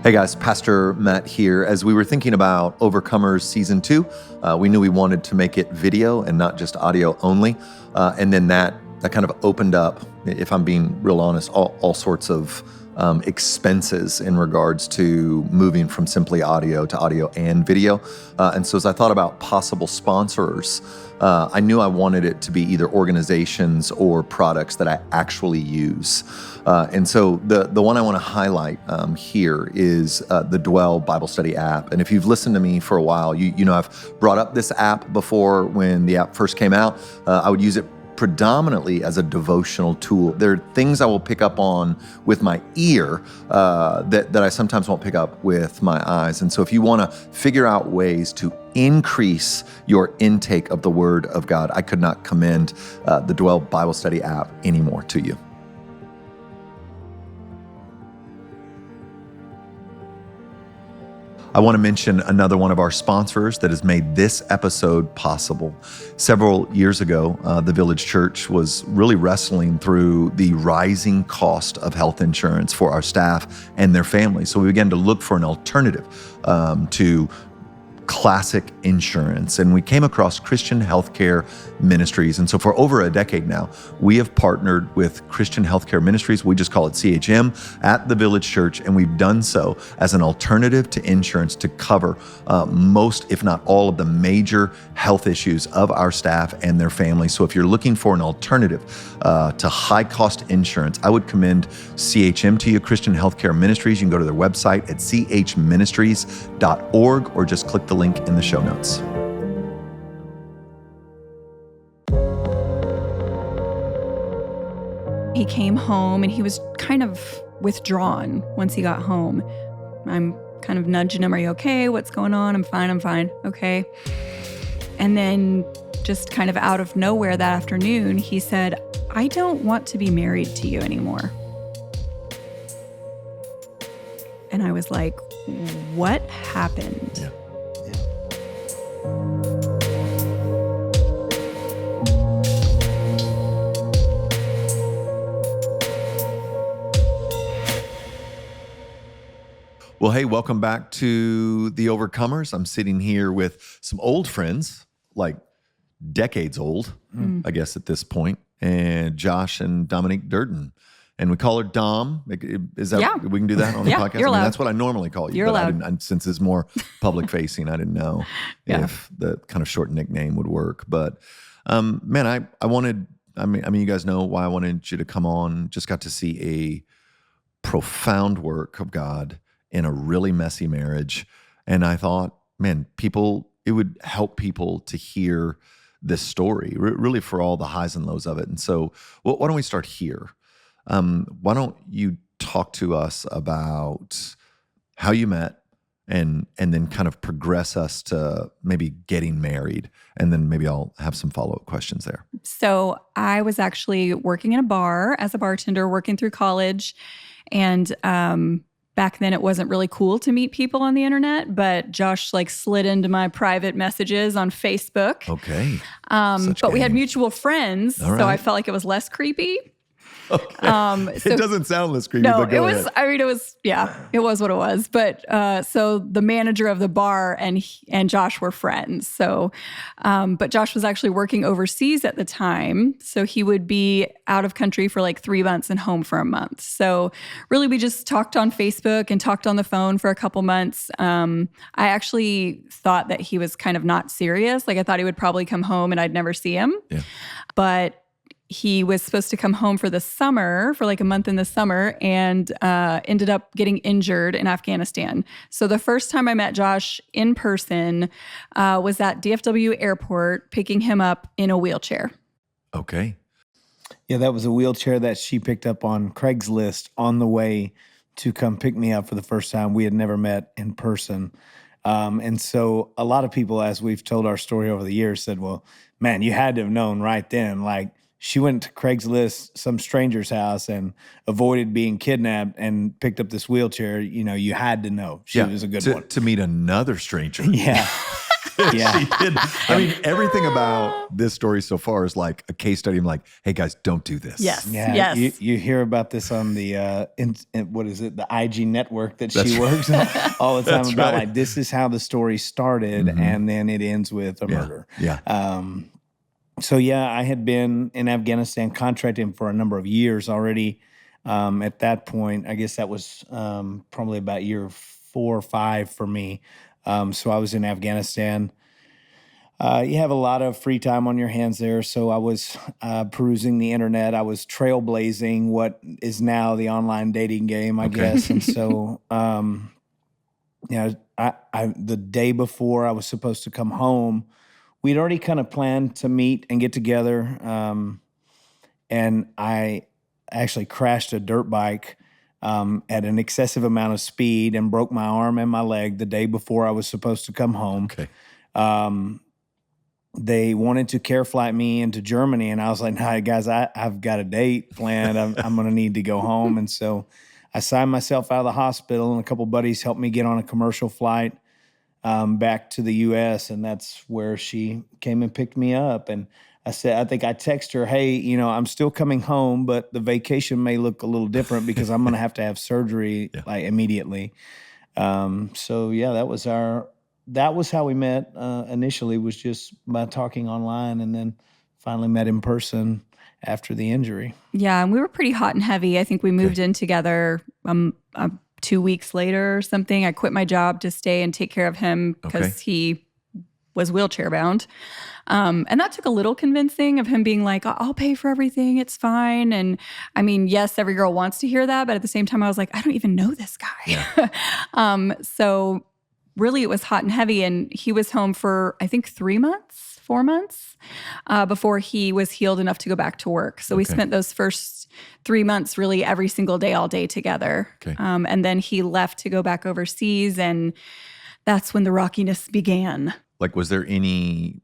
Hey guys, Pastor Matt here. As we were thinking about Overcomers Season 2, we knew we wanted to make it video and not just audio only. And then that kind of opened up, if I'm being real honest, all sorts of expenses in regards to moving from simply audio to audio and video. And so as I thought about possible sponsors, I knew I wanted it to be either organizations or products that I actually use. And so the one I want to highlight here is the Dwell Bible Study app. And if you've listened to me for a while, you know I've brought up this app before when the app first came out. I would use it predominantly as a devotional tool. There are things I will pick up on with my ear that I sometimes won't pick up with my eyes. And so if you want to figure out ways to increase your intake of the Word of God, I could not commend the Dwell Bible Study app anymore to you. I want to mention another one of our sponsors that has made this episode possible. Several years ago, the Village Church was really wrestling through the rising cost of health insurance for our staff and their families. So we began to look for an alternative to classic insurance, and we came across Christian Healthcare Ministries. And so for over a decade now, we have partnered with Christian Healthcare Ministries. We just call it CHM at the Village Church, and we've done so as an alternative to insurance to cover most, if not all, of the major health issues of our staff and their families. So if you're looking for an alternative to high-cost insurance, I would commend CHM to you, Christian Healthcare Ministries. You can go to their website at chministries.org or just click the link in the show notes. He came home and he was kind of withdrawn once he got home. I'm kind of nudging him, "Are you okay? What's going on?" "I'm fine. Okay." And then just kind of out of nowhere that afternoon, he said, "I don't want to be married to you anymore." And I was like, what happened? Yeah. Well, hey, welcome back to The Overcomers. I'm sitting here with some old friends, like decades old, I guess at this point, and Josh and Domonique Derdens. And we call her Dom. Is that we can do that on the podcast? You're allowed. That's what I normally call you. You're but allowed. Since it's more public facing, I didn't know if the kind of short nickname would work. But man, I wanted. I mean, you guys know why I wanted you to come on. Just got to see a profound work of God in a really messy marriage. And I thought, man, it would help people to hear this story, really for all the highs and lows of it. And so why don't we start here? Why don't you talk to us about how you met and then kind of progress us to maybe getting married. And then maybe I'll have some follow-up questions there. So I was actually working in a bar as a bartender, working through college. And back then it wasn't really cool to meet people on the internet, but Josh slid into my private messages on Facebook. Okay. But we had mutual friends, All right. so I felt like it was less creepy. Okay. So, it doesn't sound less creepy, no, but go it was, ahead. I mean, it was what it was. But so the manager of the bar and Josh were friends. So, but Josh was actually working overseas at the time. So he would be out of country for 3 months and home for a month. So really we just talked on Facebook and talked on the phone for a couple months. I actually thought that he was kind of not serious. I thought he would probably come home and I'd never see him. Yeah. But he was supposed to come home for the summer, for a month in the summer, and ended up getting injured in Afghanistan. So the first time I met Josh in person was at DFW airport, picking him up in a wheelchair. Okay. Yeah, that was a wheelchair that she picked up on Craigslist on the way to come pick me up for the first time. We had never met in person. And so a lot of people, as we've told our story over the years, said, well, man, you had to have known right then, she went to Craigslist, some stranger's house, and avoided being kidnapped and picked up this wheelchair. You had to know she was a good one. To meet another stranger. Yeah. Yeah. She did. I mean, everything about this story so far is like a case study. I'm like, hey guys, don't do this. Yes. Yeah, Yes. you hear about this on the what is it, the IG network that That's she works all the time That's about right. like this is how the story started, and then it ends with a murder. Yeah. So yeah, I had been in Afghanistan contracting for a number of years already. At that point, I guess that was probably about year 4 or 5 for me. So I was in Afghanistan. You have a lot of free time on your hands there. So I was perusing the internet. I was trailblazing what is now the online dating game, I guess. And so, the day before I was supposed to come home, we'd already kind of planned to meet and get together. And I actually crashed a dirt bike at an excessive amount of speed and broke my arm and my leg the day before I was supposed to come home. Okay. They wanted to care flight me into Germany, and I was like, "Nah, guys, I've got a date planned. I'm going to need to go home." And so I signed myself out of the hospital, and a couple buddies helped me get on a commercial flight back to the U.S., and that's where she came and picked me up. And I think I texted her, "Hey, I'm still coming home, but the vacation may look a little different because I'm going to have surgery like immediately." So yeah, that was how we met initially, was just by talking online, and then finally met in person after the injury. Yeah, and we were pretty hot and heavy. I think we moved in together 2 weeks later or something. I quit my job to stay and take care of him because he was wheelchair bound. And that took a little convincing of him being like, I'll pay for everything. It's fine. And I mean, yes, every girl wants to hear that. But at the same time, I was like, I don't even know this guy. Yeah. So really it was hot and heavy. And he was home for, I think, 4 months before he was healed enough to go back to work. So we spent those first 3 months really every single day, all day together. And then he left to go back overseas. And that's when the rockiness began. Like, was there any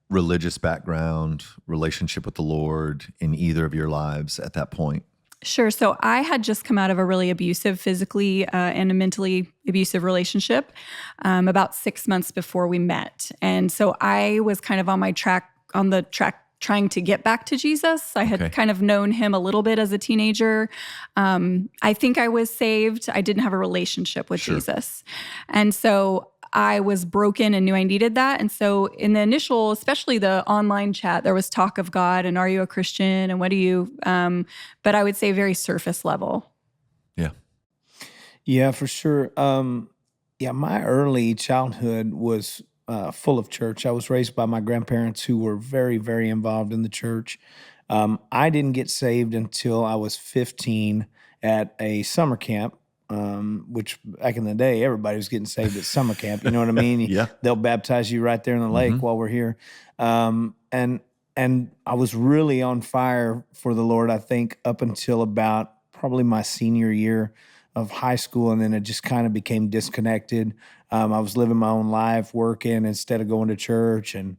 religious background, relationship with the Lord in either of your lives at that point? Sure. So I had just come out of a really abusive, physically and a mentally abusive relationship about 6 months before we met. And so I was kind of on the track trying to get back to Jesus. I had kind of known him a little bit as a teenager. I think I was saved. I didn't have a relationship with Jesus. And so I was broken and knew I needed that. And so in the initial, especially the online chat, there was talk of God and are you a Christian and what do you, but I would say very surface level. Yeah. Yeah, for sure. My early childhood was full of church. I was raised by my grandparents who were very, very involved in the church. I didn't get saved until I was 15 at a summer camp. Which back in the day, everybody was getting saved at summer camp. You know what I mean? Yeah. They'll baptize you right there in the lake while we're here. And I was really on fire for the Lord, I think, up until about probably my senior year of high school. And then it just kind of became disconnected. I was living my own life, working instead of going to church, and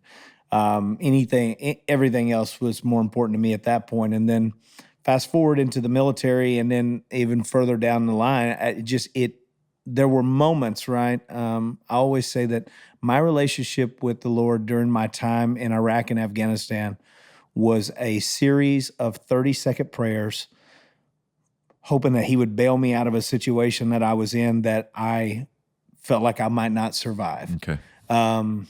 everything else was more important to me at that point. And then fast forward into the military, and then even further down the line, there were moments, right? I always say that my relationship with the Lord during my time in Iraq and Afghanistan was a series of 30-second prayers, hoping that he would bail me out of a situation that I was in that I felt like I might not survive. Okay. And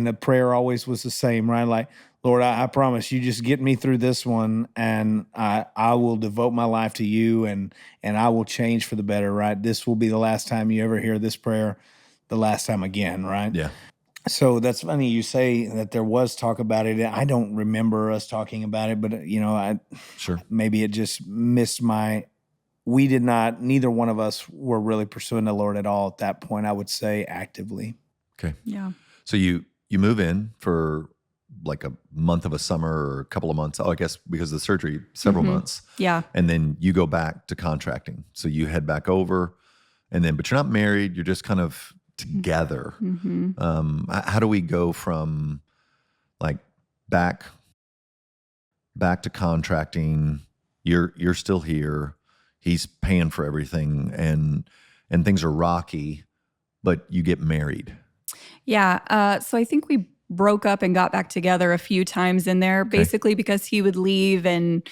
the prayer always was the same, right? Like, Lord, I promise you just get me through this one, and I will devote my life to you, and I will change for the better, right? This will be the last time you ever hear this prayer, the last time again, right? Yeah. So that's funny you say that there was talk about it. I don't remember us talking about it, but maybe it just missed neither one of us were really pursuing the Lord at all at that point, I would say, actively. Okay. Yeah. So you move in for like a month of a summer or a couple of months. I guess because of the surgery, several months. Yeah. And then you go back to contracting. So you head back over, but you're not married. You're just kind of together. How do we go from like back to contracting? You're still here. He's paying for everything, and things are rocky, but you get married. Yeah. So I think we broke up and got back together a few times in there, basically because he would leave and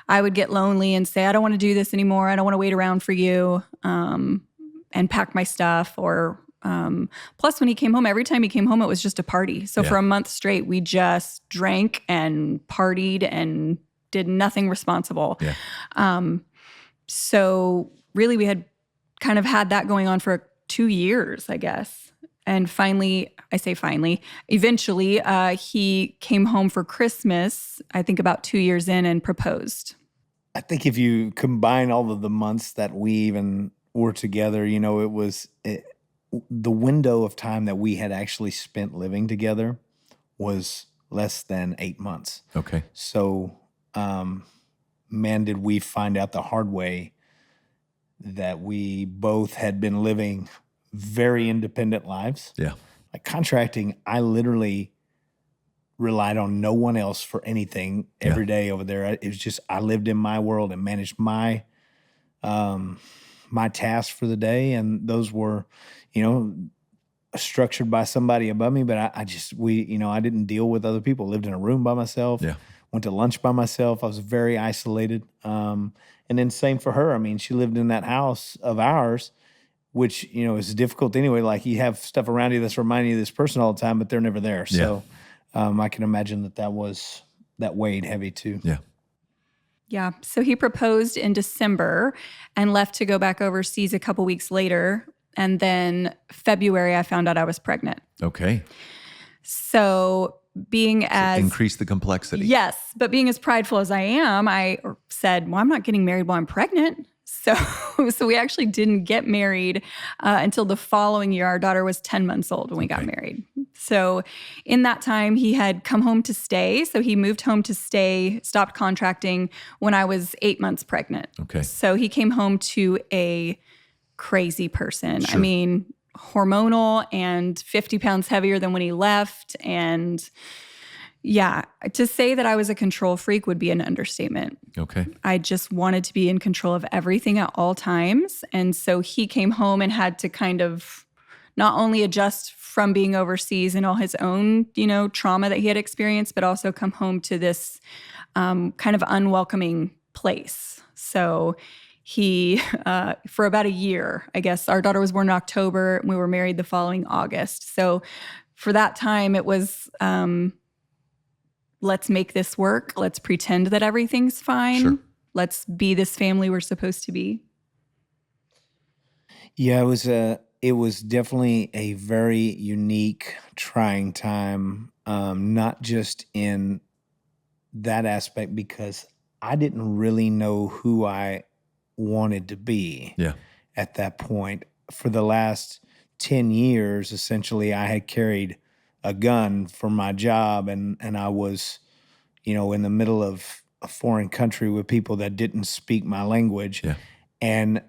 I would get lonely and say, I don't want to do this anymore. I don't want to wait around for you, and pack my stuff. Or plus, when he came home, every time he came home, it was just a party. So for a month straight, we just drank and partied and did nothing responsible. Yeah. So really, we had kind of had that going on for 2 years, I guess. And finally, I say finally, eventually, he came home for Christmas, I think about 2 years in, and proposed. I think if you combine all of the months that we even were together, the window of time that we had actually spent living together was less than 8 months. Okay. So, man, did we find out the hard way that we both had been living very independent lives. Yeah. Like contracting, I literally relied on no one else for anything every day over there. It was just, I lived in my world and managed my tasks for the day. And those were, structured by somebody above me, but I didn't deal with other people. Lived in a room by myself. Yeah. Went to lunch by myself. I was very isolated. And then same for her. I mean, she lived in that house of ours, which, is difficult anyway. Like you have stuff around you that's reminding you of this person all the time, but they're never there. So I can imagine that weighed heavy too. Yeah. Yeah. So he proposed in December and left to go back overseas a couple weeks later. And then February, I found out I was pregnant. Okay. So increase the complexity. Yes. But being as prideful as I am, I said, well, I'm not getting married while I'm pregnant. So we actually didn't get married until the following year. Our daughter was 10 months old when we got married. So in that time, he had come home to stay. So he moved home to stay, stopped contracting when I was 8 months pregnant. Okay. So he came home to a crazy person. Sure. I mean, hormonal and 50 pounds heavier than when he left. And yeah, to say that I was a control freak would be an understatement. Okay. I just wanted to be in control of everything at all times. And so he came home and had to kind of not only adjust from being overseas and all his own, trauma that he had experienced, but also come home to this kind of unwelcoming place. So he, for about a year, I guess, our daughter was born in October and we were married the following August. So for that time, it was, let's make this work. Let's pretend that everything's fine. Sure. Let's be this family we're supposed to be. Yeah, it was definitely a very unique, trying time. Not just in that aspect, because I didn't really know who I wanted to be at that point. For the last 10 years, essentially, I had carried a gun for my job, and I was, in the middle of a foreign country with people that didn't speak my language. Yeah. And,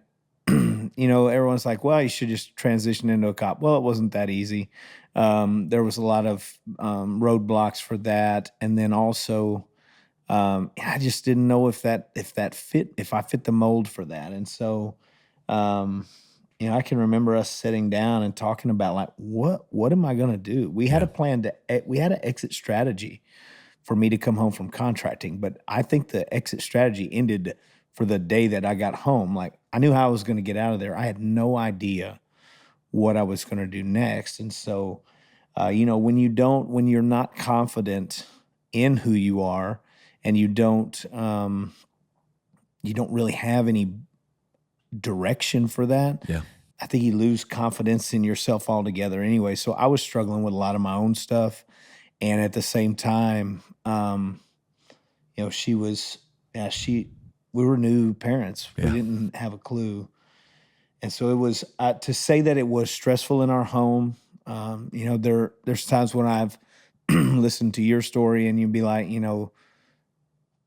everyone's like, well, you should just transition into a cop. Well, it wasn't that easy. There was a lot of roadblocks for that. And then also, I just didn't know if I fit the mold for that. And so, I can remember us sitting down and talking about like, what am I going to do? We had a plan we had an exit strategy for me to come home from contracting, but I think the exit strategy ended for the day that I got home. Like I knew how I was going to get out of there. I had no idea what I was going to do next. And so, when you're not confident in who you are, and you don't really have any direction for that. Yeah. I think you lose confidence in yourself altogether anyway. So I was struggling with a lot of my own stuff. And at the same time, we were new parents. Yeah. We didn't have a clue. And so it was, to say that it was stressful in our home. There's times when I've listened to your story and you'd be like,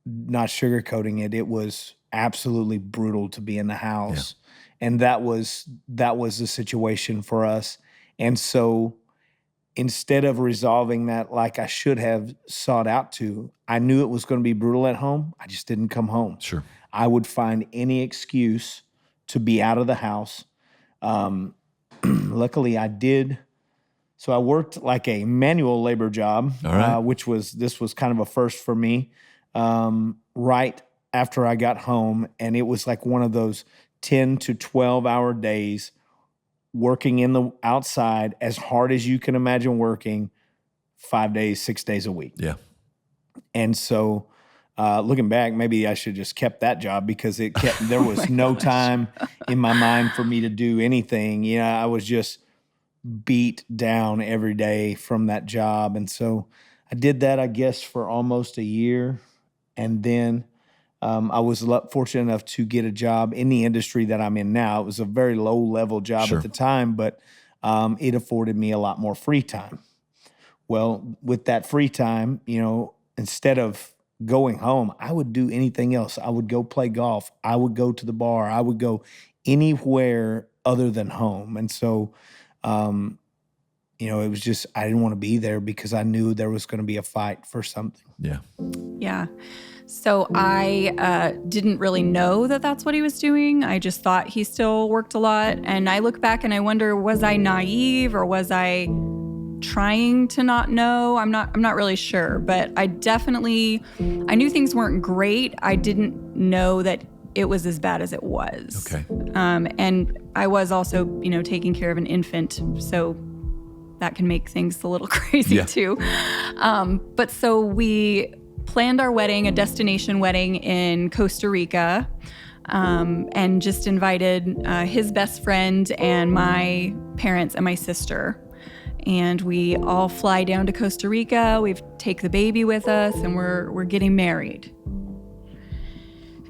not sugarcoating it. It was absolutely brutal to be in the house. Yeah. And that was the situation for us. And so instead of resolving that like I should have sought out to, I knew it was going to be brutal at home. I just didn't come home. Sure. I would find any excuse to be out of the house. Luckily, I did So I worked like a manual labor job, All right. this was kind of a first for me, right after I got home. And it was like one of those 10 to 12-hour days working in the outside as hard as you can imagine working 5 days, 6 days a week. Yeah. And so looking back, maybe I should just kept that job because there was no time in my mind for me to do anything. You know, I was just beat down every day from that job. And so I did that, I guess, for almost a year. And then I was fortunate enough to get a job in the industry that I'm in now. It was a very low-level job Sure. at the time, but it afforded me a lot more free time. Well, with that free time, you know, instead of going home, I would do anything else. I would go play golf. I would go to the bar. I would go anywhere other than home. And so, you know, it was just, I didn't want to be there because I knew there was going to be a fight for something. Yeah. Yeah. So I didn't really know that that's what he was doing. I just thought he still worked a lot. And I look back and I wonder, was I naive or was I trying to not know? I'm not really sure, but I knew things weren't great. I didn't know that it was as bad as it was. Okay. And I was also, you know, taking care of an infant, so that can make things a little crazy too. But so we planned our wedding, a destination wedding in Costa Rica, and just invited his best friend and my parents and my sister. And we all fly down to Costa Rica. We take the baby with us, and we're getting married.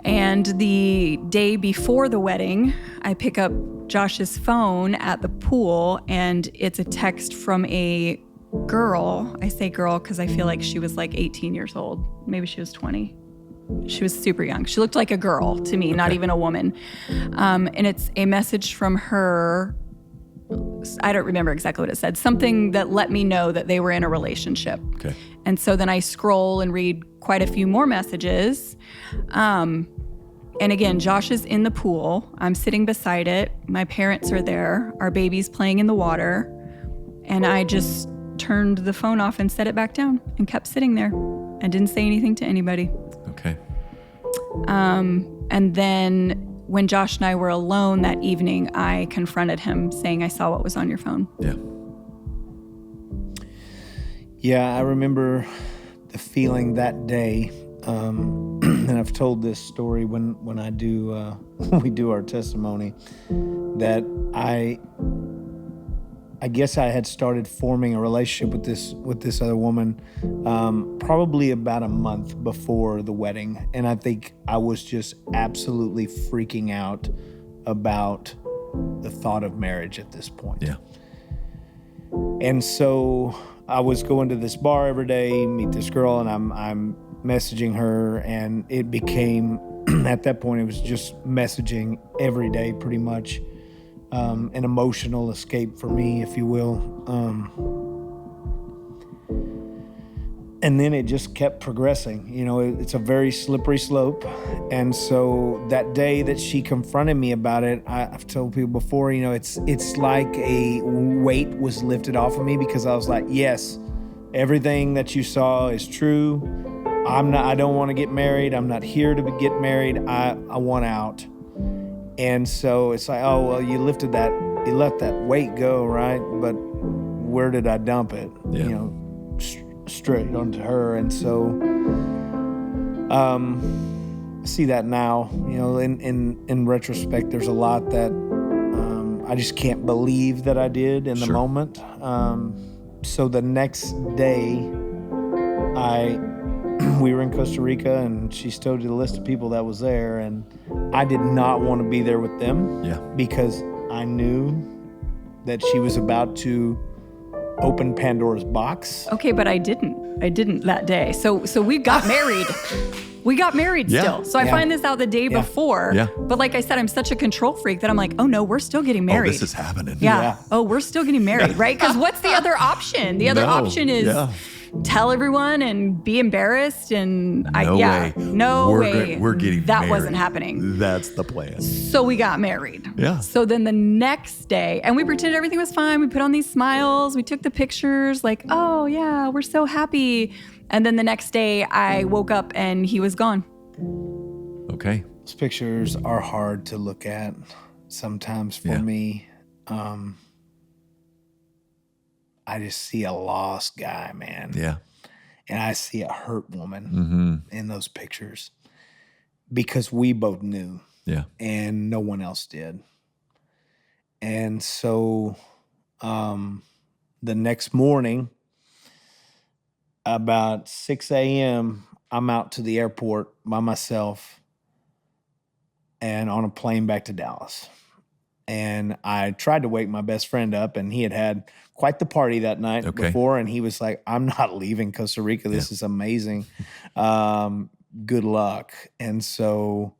And the day before the wedding, I pick up Josh's phone at the pool, and it's a text from a girl. I say girl because I feel like she was like 18 years old. Maybe she was 20. She was super young. She looked like a girl to me, not even a woman. And it's a message from her. I don't remember exactly what it said. Something that let me know that they were in a relationship. Okay. And so then I scroll and read quite a few more messages. And again, Josh is in the pool. I'm sitting beside it. My parents are there. Our baby's playing in the water. And I just turned the phone off and set it back down and kept sitting there and didn't say anything to anybody. Okay. And then when Josh and I were alone that evening, I confronted him saying, I saw what was on your phone. Yeah. Yeah, I remember the feeling that day. And I've told this story when I do we do our testimony, that I guess I had started forming a relationship with this other woman probably about a month before the wedding. And I think I was just absolutely freaking out about the thought of marriage at this point. Yeah. And so I was going to this bar every day, meet this girl, and I'm messaging her, and it became, at that point, it was just messaging every day pretty much. An emotional escape for me, if you will. And then it just kept progressing. You know, it's a very slippery slope. And so that day that she confronted me about it, I've told people before, you know, it's like a weight was lifted off of me, because I was like, yes, everything that you saw is true. I don't want to get married. I'm not here to get married. I want out. And so it's like, oh, well, you let that weight go, right? But where did I dump it? Yeah. You know, straight onto her. And so I see that now, you know, in retrospect, there's a lot that I just can't believe that I did in the moment. So the next day, we were in Costa Rica, and she showed you the list of people that was there, and I did not want to be there with them. Yeah. Because I knew that she was about to open Pandora's box. Okay, but I didn't that day. So we got married. We got married still. So I find this out the day before. Yeah. But like I said, I'm such a control freak that I'm like, oh no, we're still getting married. Oh, this is happening. Yeah. Oh, we're still getting married, right? Because what's the other option? The other option is tell everyone and be embarrassed. And No way. We're getting that married. wasn't happening. That's the plan. So we got married. Yeah. So then the next day, and we pretended everything was fine. We put on these smiles. We took the pictures like, oh yeah, we're so happy. And then the next day I woke up and he was gone. Okay. Those pictures are hard to look at sometimes for me. I just see a lost guy, man. Yeah. And I see a hurt woman in those pictures because we both knew. Yeah. And no one else did. And so the next morning, about 6 a.m., I'm out to the airport by myself and on a plane back to Dallas. And I tried to wake my best friend up, and he had quite the party that night before. And he was like, I'm not leaving Costa Rica. This is amazing. Good luck. And so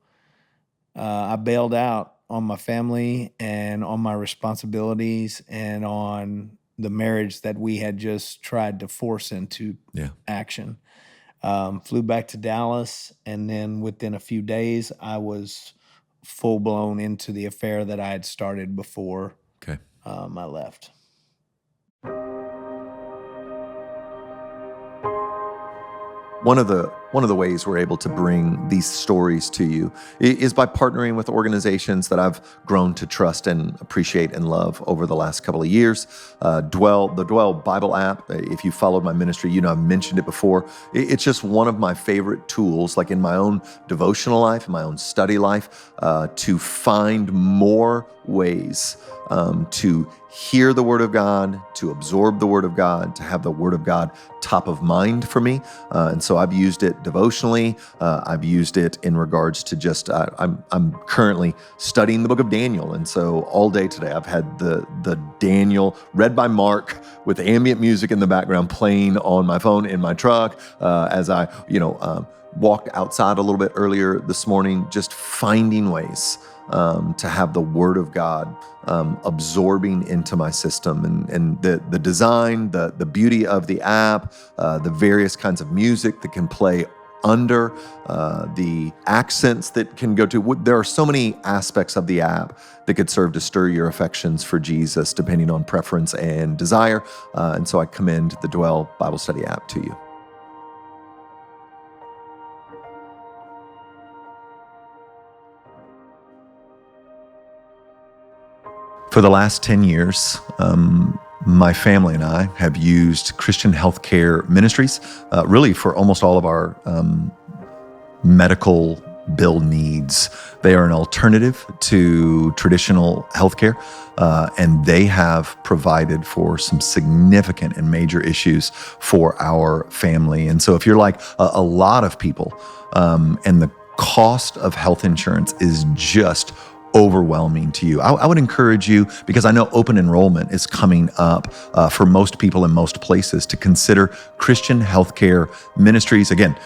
I bailed out on my family and on my responsibilities and on the marriage that we had just tried to force into action. Flew back to Dallas, and then within a few days, I was full-blown into the affair that I had started before I left. One of the ways we're able to bring these stories to you is by partnering with organizations that I've grown to trust and appreciate and love over the last couple of years. The Dwell Bible app, if you followed my ministry, you know I've mentioned it before. It's just one of my favorite tools, like in my own devotional life, in my own study life, to find more ways to hear the Word of God, to absorb the Word of God, to have the Word of God top of mind for me. And so I've used it devotionally. I've used it in regards to just, I'm currently studying the book of Daniel. And so all day today, I've had the Daniel read by Mark with ambient music in the background playing on my phone in my truck as I, walked outside a little bit earlier this morning, just finding ways to have the Word of God absorbing into my system, and the design, the beauty of the app, the various kinds of music that can play under, the accents that can go to. There are so many aspects of the app that could serve to stir your affections for Jesus, depending on preference and desire. And so I commend the Dwell Bible Study app to you. For the last 10 years, my family and I have used Christian healthcare ministries, really for almost all of our medical bill needs. They are an alternative to traditional healthcare, and they have provided for some significant and major issues for our family. And so if you're like a lot of people, and the cost of health insurance is just overwhelming to you, I would encourage you, because I know open enrollment is coming up for most people in most places, to consider Christian healthcare ministries. Again,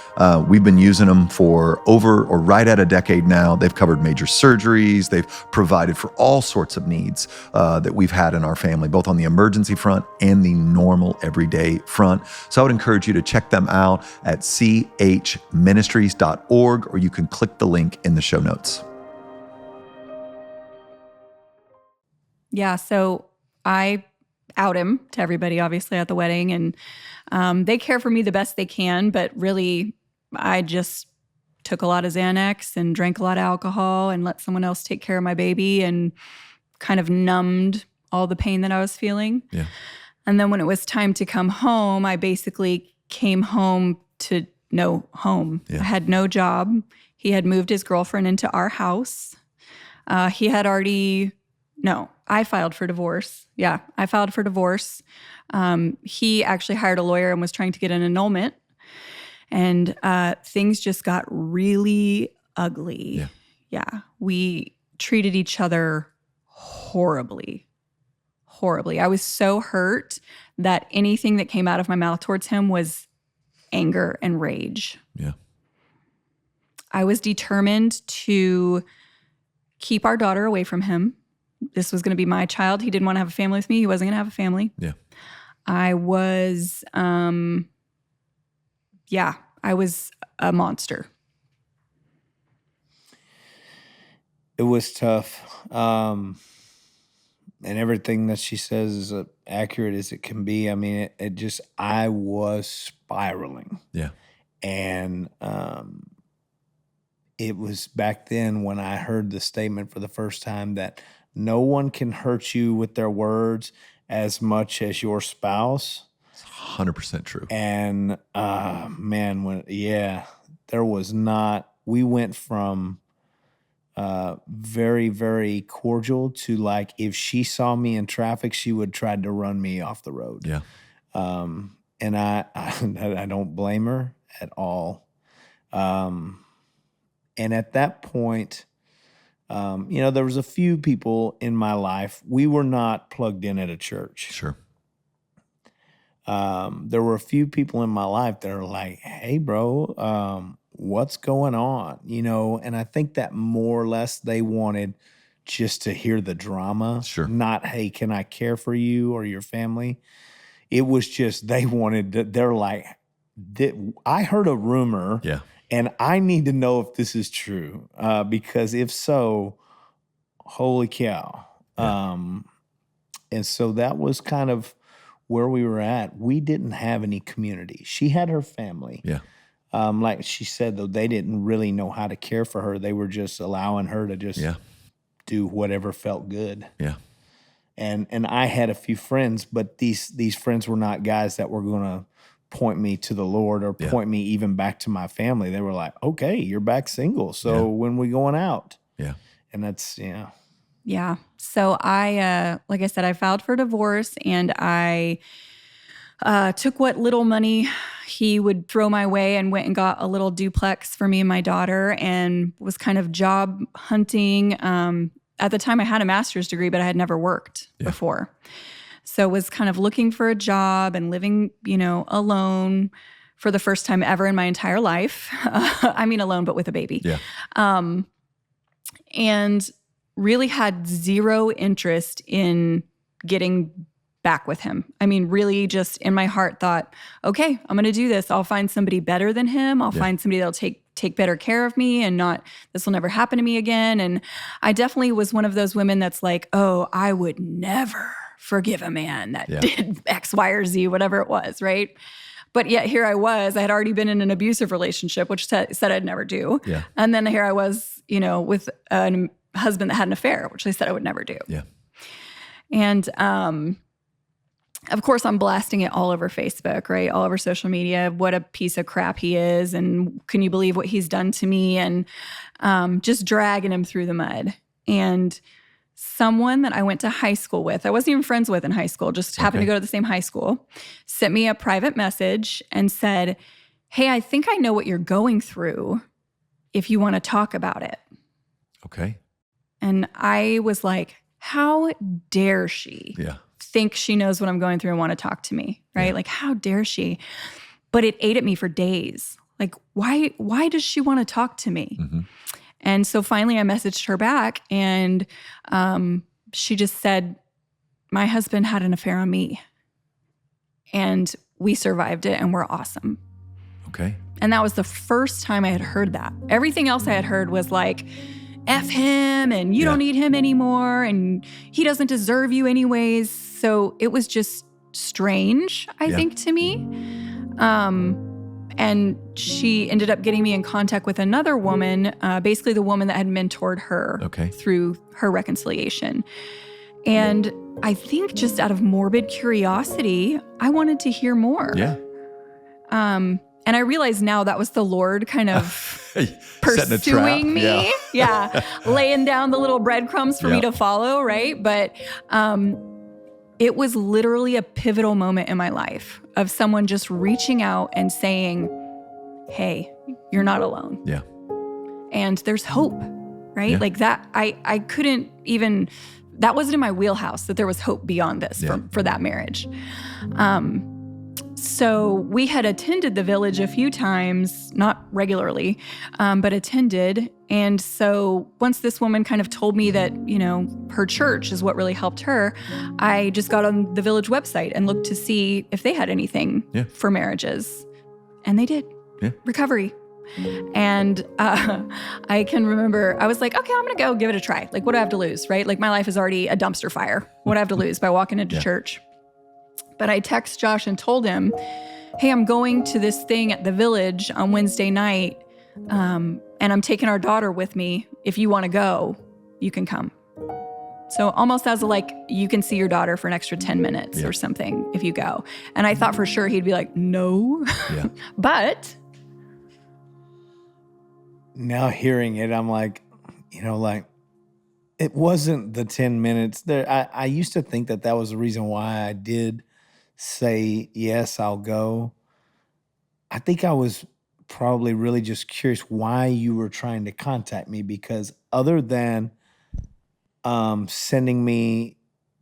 we've been using them for over or right at a decade now. They've covered major surgeries. They've provided for all sorts of needs that we've had in our family, both on the emergency front and the normal everyday front. So I would encourage you to check them out at chministries.org, or you can click the link in the show notes. Yeah, so I out him to everybody, obviously, at the wedding. And they care for me the best they can. But really, I just took a lot of Xanax and drank a lot of alcohol and let someone else take care of my baby, and kind of numbed all the pain that I was feeling. Yeah. And then when it was time to come home, I basically came home to no home. Yeah. I had no job. He had moved his girlfriend into our house. He had already... No, I filed for divorce. Yeah, I filed for divorce. He actually hired a lawyer and was trying to get an annulment. And things just got really ugly. Yeah, we treated each other horribly. I was so hurt that anything that came out of my mouth towards him was anger and rage. Yeah. I was determined to keep our daughter away from him. This was going to be my child. He didn't want to have a family with me. He wasn't going to have a family. Yeah. I was yeah, I was a monster. It was tough. And everything that she says is accurate as it can be. I mean, I was spiraling. Yeah. And it was back then when I heard the statement for the first time that no one can hurt you with their words as much as your spouse. It's 100% true. And there was not, we went from very, very cordial to like, if she saw me in traffic, she would try to run me off the road. Yeah. And I don't blame her at all. And at that point, there was a few people in my life. We were not plugged in at a church. Sure. There were a few people in my life that are like, hey, bro, what's going on? And I think that more or less they wanted just to hear the drama. Sure. Not, hey, can I care for you or your family? It was just they wanted to, they're like, I heard a rumor. Yeah. And I need to know if this is true, because if so, holy cow. Yeah. And so that was kind of where we were at. We didn't have any community. She had her family. Yeah. Like she said, though, they didn't really know how to care for her. They were just allowing her to just do whatever felt good. Yeah. And I had a few friends, but these friends were not guys that were going to point me to the Lord or point me even back to my family. They were like, okay, you're back single. So when we going out? Yeah. And that's, Yeah. So I, like I said, I filed for divorce, and I took what little money he would throw my way and went and got a little duplex for me and my daughter, and was kind of job hunting. At the time I had a master's degree, but I had never worked before. So was kind of looking for a job and living, alone for the first time ever in my entire life. I mean, alone, but with a baby. Yeah. And really had zero interest in getting back with him. I mean, really just in my heart thought, okay, I'm going to do this. I'll find somebody better than him. I'll find somebody that'll take better care of me, and this will never happen to me again. And I definitely was one of those women that's like, oh, I would never forgive a man that did X, Y, or Z, whatever it was, right? But yet here I was. I had already been in an abusive relationship, which said I'd never do. Yeah. And then here I was, with a husband that had an affair, which they said I would never do. Yeah. And of course, I'm blasting it all over Facebook, right? All over social media, what a piece of crap he is. And can you believe what he's done to me? And just dragging him through the mud. And someone that I went to high school with, I wasn't even friends with in high school, just happened to go to the same high school, sent me a private message and said, hey, I think I know what you're going through if you want to talk about it. Okay. And I was like, how dare she think she knows what I'm going through and want to talk to me, right? Yeah. Like, how dare she? But it ate at me for days. Like, why does she want to talk to me? Mm-hmm. And so finally I messaged her back, and she just said, my husband had an affair on me, and we survived it, and we're awesome. Okay. And that was the first time I had heard that. Everything else I had heard was like, F him, and you don't need him anymore, and he doesn't deserve you anyways. So it was just strange, I think, to me. And she ended up getting me in contact with another woman, basically the woman that had mentored her through her reconciliation. And I think just out of morbid curiosity, I wanted to hear more. Yeah. And I realize now that was the Lord kind of pursuing me. Yeah. Laying down the little breadcrumbs for me to follow, right? But it was literally a pivotal moment in my life of someone just reaching out and saying, hey, you're not alone. Yeah. And there's hope, right? Yeah. Like that, I couldn't even, that wasn't in my wheelhouse, that there was hope beyond this for that marriage. So we had attended the Village a few times, not regularly, but attended. And so once this woman kind of told me that, her church is what really helped her, I just got on the Village website and looked to see if they had anything for marriages. And they did. recovery. And I can remember I was like, okay, I'm going to go give it a try. Like, what do I have to lose, right? Like, my life is already a dumpster fire. What do I have to lose by walking into church? But I text Josh and told him, hey, I'm going to this thing at the Village on Wednesday night, and I'm taking our daughter with me. If you want to go, you can come. So almost as like, you can see your daughter for an extra 10 minutes or something if you go. And I thought for sure he'd be like, no. But now hearing it, I'm like, like it wasn't the 10 minutes there. I used to think that was the reason why I did say, yes, I'll go. I think I was probably really just curious why you were trying to contact me, because other than sending me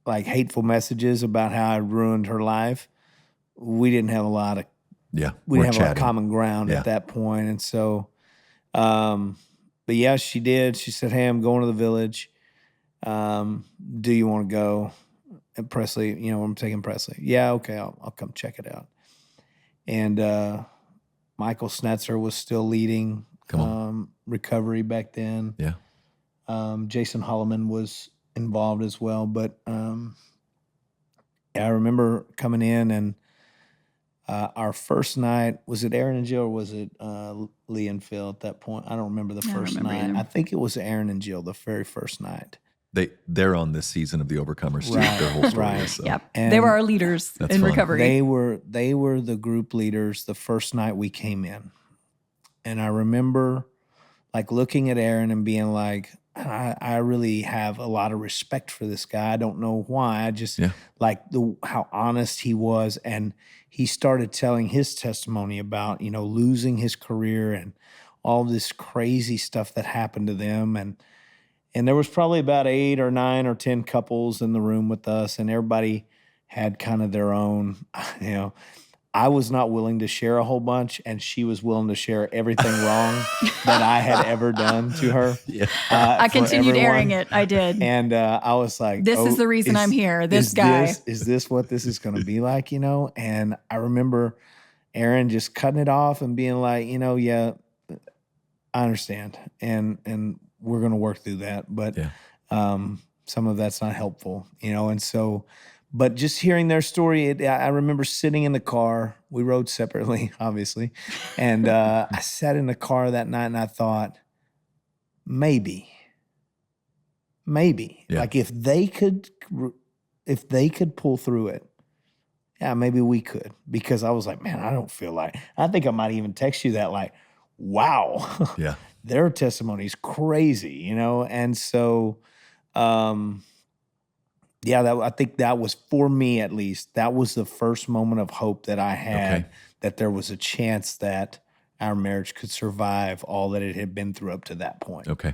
like hateful messages about how I ruined her life, we didn't have a lot of, we didn't have a lot of common ground at that point. And so, but yeah, she did. She said, hey, I'm going to the Village. Do you want to go? And Presley, I'm taking Presley. Yeah, okay, I'll come check it out. And Michael Snetzer was still leading recovery back then. Yeah. Jason Holloman was involved as well. But I remember coming in, and our first night, was it Aaron and Jill, or was it Lee and Phil at that point? I don't remember the first night. I think it was Aaron and Jill the very first night. They're on this season of The Overcomers too. Their whole story is, so. Yep. And they were our leaders in recovery. They were the group leaders the first night we came in. And I remember like looking at Aaron and being like, I really have a lot of respect for this guy. I don't know why. I just like how honest he was. And he started telling his testimony about, losing his career and all this crazy stuff that happened to them. And there was probably about 8 or 9 or 10 couples in the room with us, and everybody had kind of their own, I was not willing to share a whole bunch, and she was willing to share everything wrong that I had ever done to her. I continued airing it. I did. And I was like, this is the reason I'm here. This guy. Is this what this is going to be like, And I remember Aaron just cutting it off and being like, yeah, I understand. And we're going to work through that. But some of that's not helpful, And so, but just hearing their story, I remember sitting in the car. We rode separately, obviously. And I sat in the car that night and I thought, maybe, like if they could pull through it, maybe we could. Because I was like, man, I think I might even text you that, like, wow. Yeah. Their testimony is crazy, And so, I think that was, for me at least, that was the first moment of hope that I had, that there was a chance that our marriage could survive all that it had been through up to that point. Okay.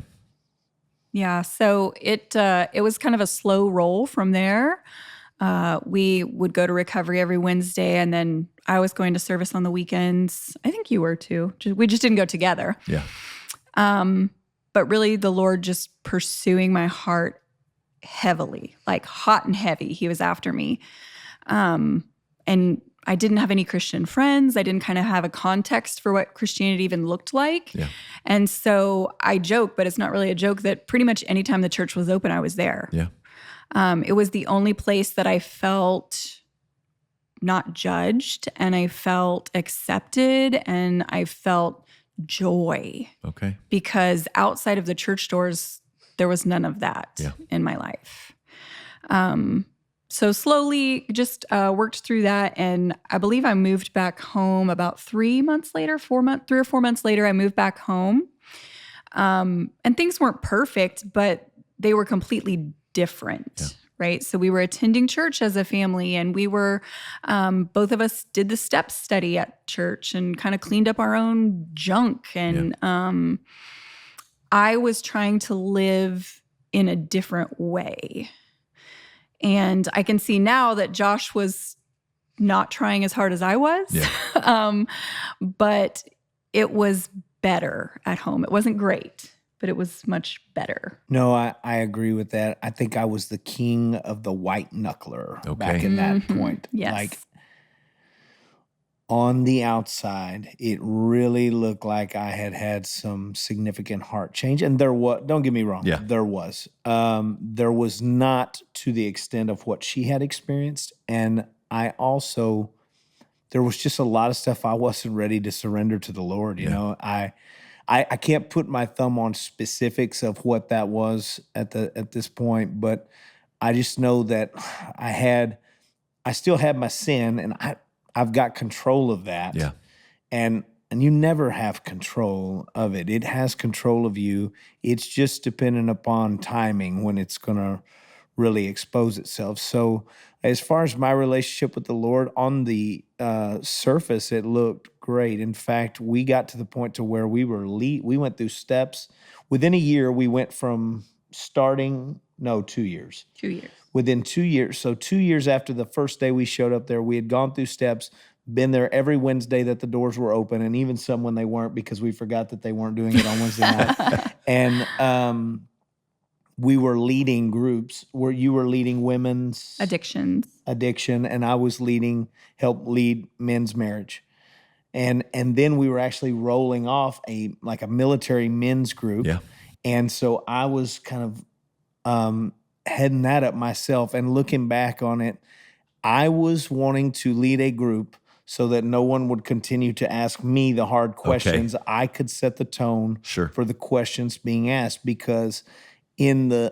Yeah. So it was kind of a slow roll from there. We would go to recovery every Wednesday, and then I was going to service on the weekends. I think you were too. We just didn't go together. Yeah. But really the Lord just pursuing my heart heavily, like hot and heavy. He was after me. And I didn't have any Christian friends. I didn't kind of have a context for what Christianity even looked like. Yeah. And so I joke, but it's not really a joke, that pretty much anytime the church was open, I was there. Yeah. It was the only place that I felt not judged, and I felt accepted, and I felt joy. Okay. Because outside of the church doors, there was none of that in my life. So slowly just worked through that. And I believe I moved back home about 3 months later, 3 or 4 months later, I moved back home. And things weren't perfect, but they were completely different. Right. So we were attending church as a family, and we were, both of us did the steps study at church and kind of cleaned up our own junk. And I was trying to live in a different way. And I can see now that Josh was not trying as hard as I was, but it was better at home. It wasn't great, but it was much better. No, I agree with that. I think I was the king of the white knuckler back in that point. Yes. Like, On the outside, it really looked like I had had some significant heart change. And there was, don't get me wrong, Yeah. there was. There was not to the extent of what she had experienced. And I also, there was just a lot of stuff I wasn't ready to surrender to the Lord. You Yeah. know, I can't put my thumb on specifics of what that was at this point, but I just know that I still had my sin, and I've got control of that. Yeah. And you never have control of it. It has control of you. It's just dependent upon timing when it's going to really expose itself. So as far as my relationship with the Lord, on the surface, it looked great. In fact, we got to the point to where we went through steps. Within a year, we went from 2 years. 2 years. Within 2 years. So 2 years after the first day we showed up there, we had gone through steps, been there every Wednesday that the doors were open, and even some when they weren't, because we forgot that they weren't doing it on Wednesday night. And we were leading groups where you were leading women's addiction, and I was help lead men's marriage. And then we were actually rolling off a military men's group. Yeah. And so I was kind of heading that up myself, and looking back on it, I was wanting to lead a group so that no one would continue to ask me the hard questions. Okay. I could set the tone Sure. for the questions being asked, because in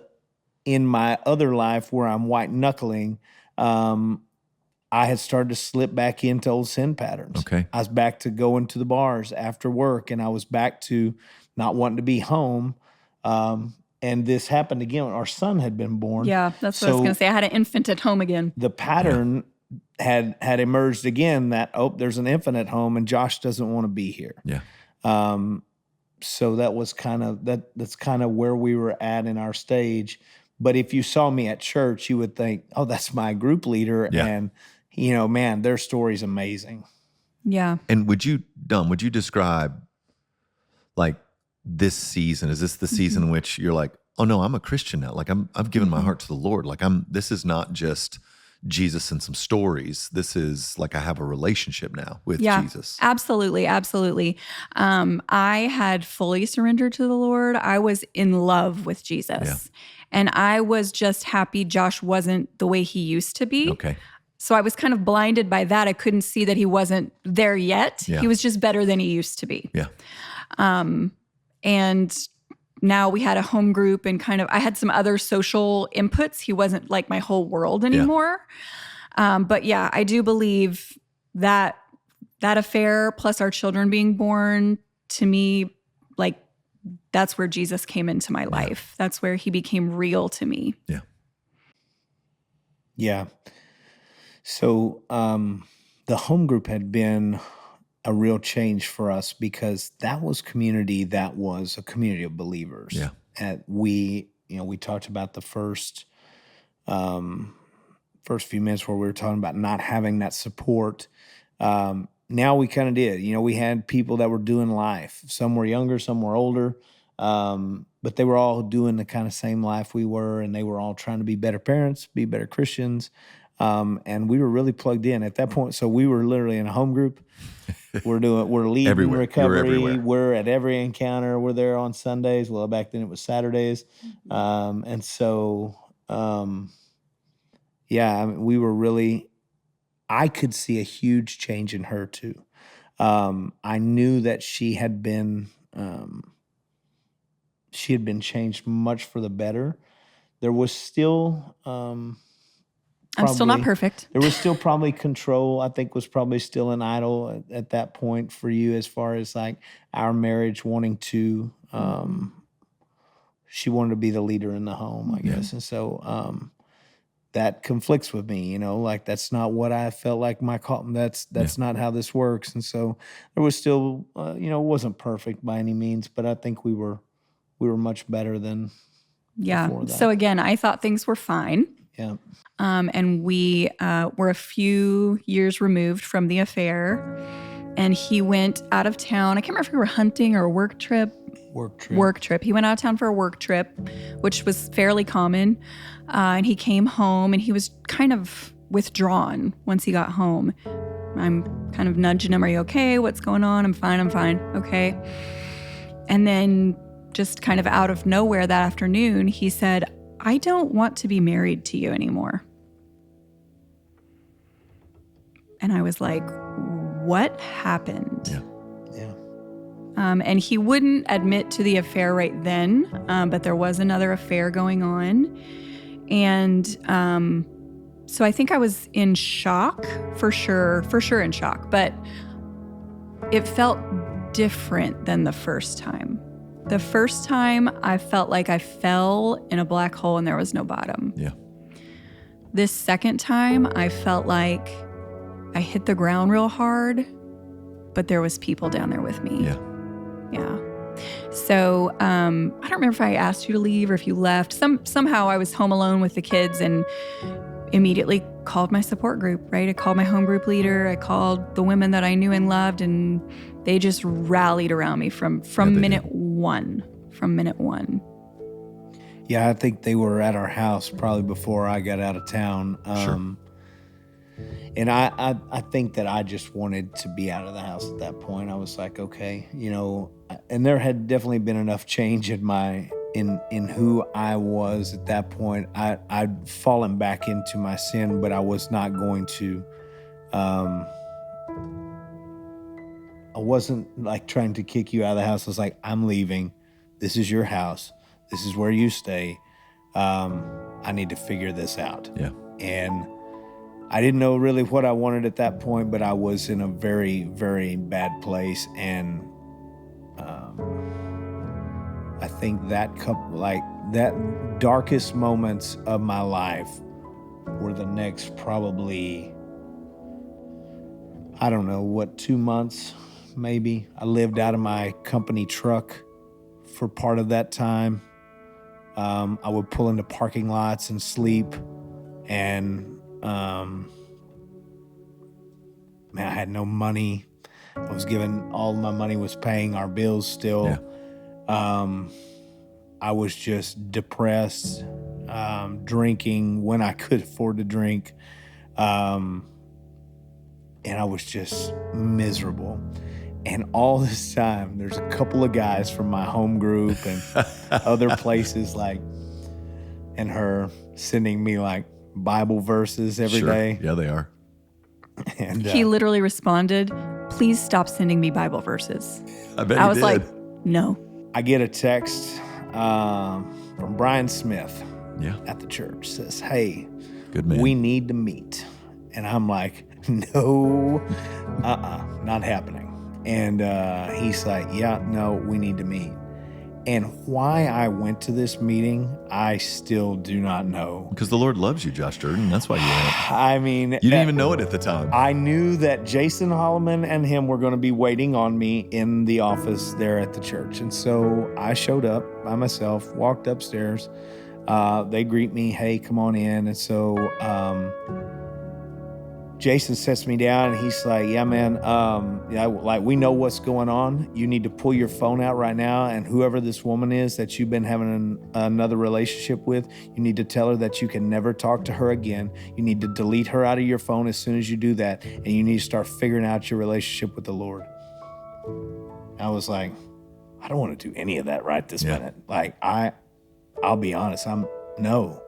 my other life where I'm white knuckling, I had started to slip back into old sin patterns. Okay. I was back to going to the bars after work, and I was back to not wanting to be home. And this happened again when our son had been born. Yeah, that's what I was going to say. I had an infant at home again. The pattern had emerged again that, there's an infant at home and Josh doesn't want to be here. Yeah. So that was that's kind of where we were at in our stage. But if you saw me at church, you would think, oh, that's my group leader. Yeah. And, man, their story's amazing. Yeah. And would you describe like this season? Is this the season in which you're like, oh no, I'm a Christian now. Like I've given my heart to the Lord. Like this is not just Jesus and some stories. This is like I have a relationship now with Jesus. Absolutely. Absolutely. I had fully surrendered to the Lord. I was in love with Jesus. Yeah. And I was just happy Josh wasn't the way he used to be. Okay. So I was kind of blinded by that. I couldn't see that he wasn't there yet. Yeah. He was just better than he used to be. Yeah. And now we had a home group, and I had some other social inputs. He wasn't like my whole world anymore. Yeah. But yeah, I do believe that affair plus our children being born, to me, like that's where Jesus came into my life. That's where he became real to me. Yeah. Yeah. So the home group had been a real change for us, because that was a community of believers. Yeah. And we talked about the first few minutes where we were talking about not having that support. Now we kind of did. We had people that were doing life. Some were younger, some were older, but they were all doing the kind of same life we were, and they were all trying to be better parents, be better Christians. And we were really plugged in at that point. So we were literally in a home group. We're leading everywhere. recovery. We're at every encounter. We're there on Sundays. Well, back then it was Saturdays. And so, we were really, I could see a huge change in her too. I knew that she had been changed much for the better. There was still, I'm still not perfect. There was still probably control, I think, was probably still an idol at that point for you, as far as like our marriage wanting to, she wanted to be the leader in the home, I guess. And so that conflicts with me, like that's not what I felt like my call. That's not how this works. And so there was still, it wasn't perfect by any means, but I think we were much better than before that. So again, I thought things were fine. Yeah. And we were a few years removed from the affair, and he went out of town. I can't remember if we were hunting or a work trip. Work trip. He went out of town for a work trip, which was fairly common. And he came home, and he was kind of withdrawn once he got home. I'm kind of nudging him. Are you okay? What's going on? I'm fine. Okay. And then just kind of out of nowhere that afternoon, he said, I don't want to be married to you anymore. And I was like, what happened? Yeah. And he wouldn't admit to the affair right then, but there was another affair going on. And so I think I was in shock, for sure in shock, but it felt different than the first time. The first time I felt like I fell in a black hole and there was no bottom. Yeah. This second time I felt like I hit the ground real hard, but there was people down there with me. Yeah. Yeah. So I don't remember if I asked you to leave or if you left. Somehow I was home alone with the kids and immediately called my support group, right? I called my home group leader. I called the women that I knew and loved, and they just rallied around me from minute one. From minute one. Yeah, I think they were at our house probably before I got out of town. Sure. And I think that I just wanted to be out of the house at that point. I was like, okay, and there had definitely been enough change in who I was at that point. I'd fallen back into my sin, but I was not going to, I wasn't like trying to kick you out of the house. I was like, I'm leaving. This is your house. This is where you stay. I need to figure this out. Yeah. And I didn't know really what I wanted at that point, but I was in a very, very bad place. And I think that darkest moments of my life were the next probably, I don't know, 2 months maybe. I lived out of my company truck for part of that time. I would pull into parking lots and sleep. And man, I had no money. I was given, all my money was paying our bills still. Yeah. I was just depressed, drinking when I could afford to drink. And I was just miserable. And all this time, there's a couple of guys from my home group and other places and her sending me Bible verses every day. Yeah, they are. And He literally responded, please stop sending me Bible verses. I bet I he was did. like, no. I get a text from Brian Smith Yeah. at the church. Says, hey, Good man. we need to meet. And I'm like, no, not happening. And he's like, yeah, no, we need to meet. And why I went to this meeting, I still do not know. Because the Lord loves you, Josh Durden. That's why you went. I mean, You didn't even know it at the time. I knew that Jason Holloman and him were going to be waiting on me in the office there at the church. And so I showed up by myself, walked upstairs. They greet me, hey, come on in. And so Jason sets me down and he's like, yeah, man, we know what's going on. You need to pull your phone out right now. And whoever this woman is that you've been having another relationship with, you need to tell her that you can never talk to her again. You need to delete her out of your phone as soon as you do that. And you need to start figuring out your relationship with the Lord. I was like, I don't want to do any of that right this minute. I'll be honest, no.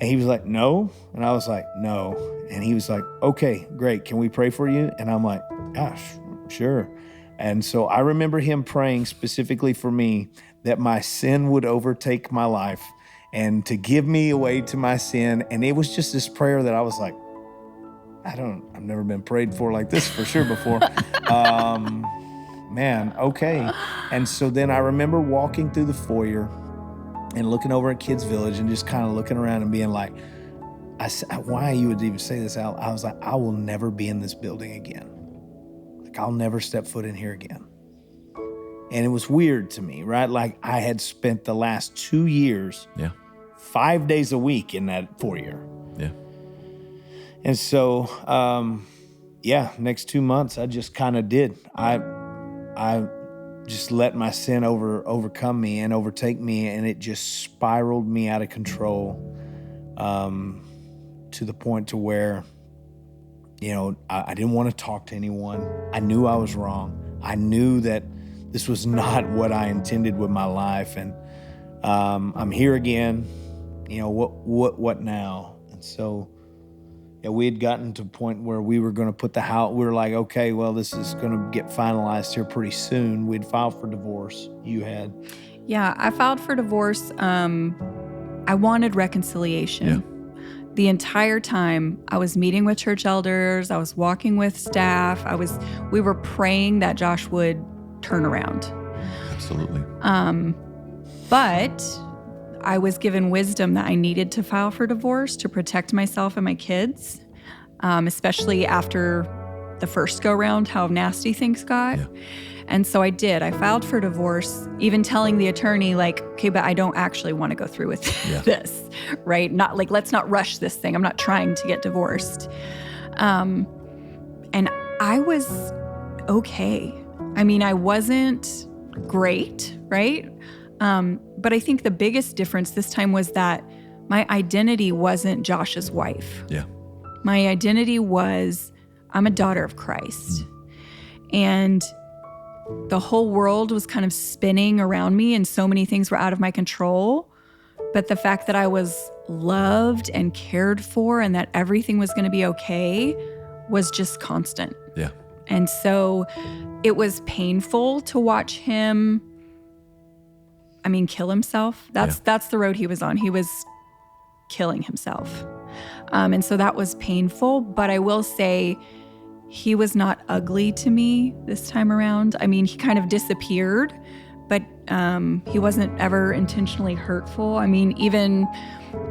And he was like, no. And I was like, no. And he was like, okay, great. Can we pray for you? And I'm like, gosh, sure. And so I remember him praying specifically for me that my sin would overtake my life and to give me away to my sin. And it was just this prayer that I was like, I've never been prayed for like this for sure before. Man, okay. And so then I remember walking through the foyer and looking over at Kids Village and just kind of looking around and being like, why you would even say this out? I was like, I will never be in this building again. I'll never step foot in here again. And it was weird to me, right? Like I had spent the last 2 years, 5 days a week in that foyer. Yeah. And so, next 2 months, I just kind of did. I just let my sin overcome me and overtake me, and it just spiraled me out of control to the point to where I didn't want to talk to anyone. I knew I was wrong. I knew that this was not what I intended with my life. And I'm here again. What now? And so we had gotten to a point where we were going to put the house. We were like, okay, well, this is going to get finalized here pretty soon. We'd filed for divorce. You had. Yeah, I filed for divorce. I wanted reconciliation. Yeah. The entire time I was meeting with church elders, I was walking with staff, we were praying that Josh would turn around. Absolutely. But I was given wisdom that I needed to file for divorce to protect myself and my kids, especially after the first go round, how nasty things got. Yeah. And so I did. I filed for divorce, even telling the attorney, like, okay, but I don't actually want to go through with this, right? Not like, let's not rush this thing. I'm not trying to get divorced. And I was okay. I mean, I wasn't great, right? But I think the biggest difference this time was that my identity wasn't Josh's wife. Yeah. My identity was, I'm a daughter of Christ. And the whole world was kind of spinning around me and so many things were out of my control. But the fact that I was loved and cared for and that everything was going to be okay was just constant. Yeah. And so it was painful to watch him, kill himself. That's the road he was on. He was killing himself. And so that was painful. But I will say, he was not ugly to me this time around. I mean, he kind of disappeared, but he wasn't ever intentionally hurtful. I mean, even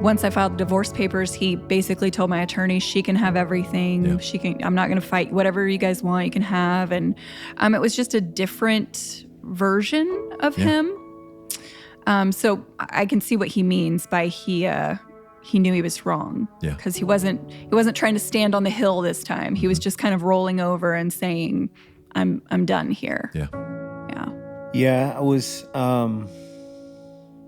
once I filed the divorce papers, he basically told my attorney, she can have everything. Yeah. I'm not going to fight. Whatever you guys want, you can have. And it was just a different version of him. So I can see what he means by he knew he was wrong. Yeah. Because he wasn't trying to stand on the hill this time. He was just kind of rolling over and saying, I'm done here. Yeah. Yeah. Yeah, I was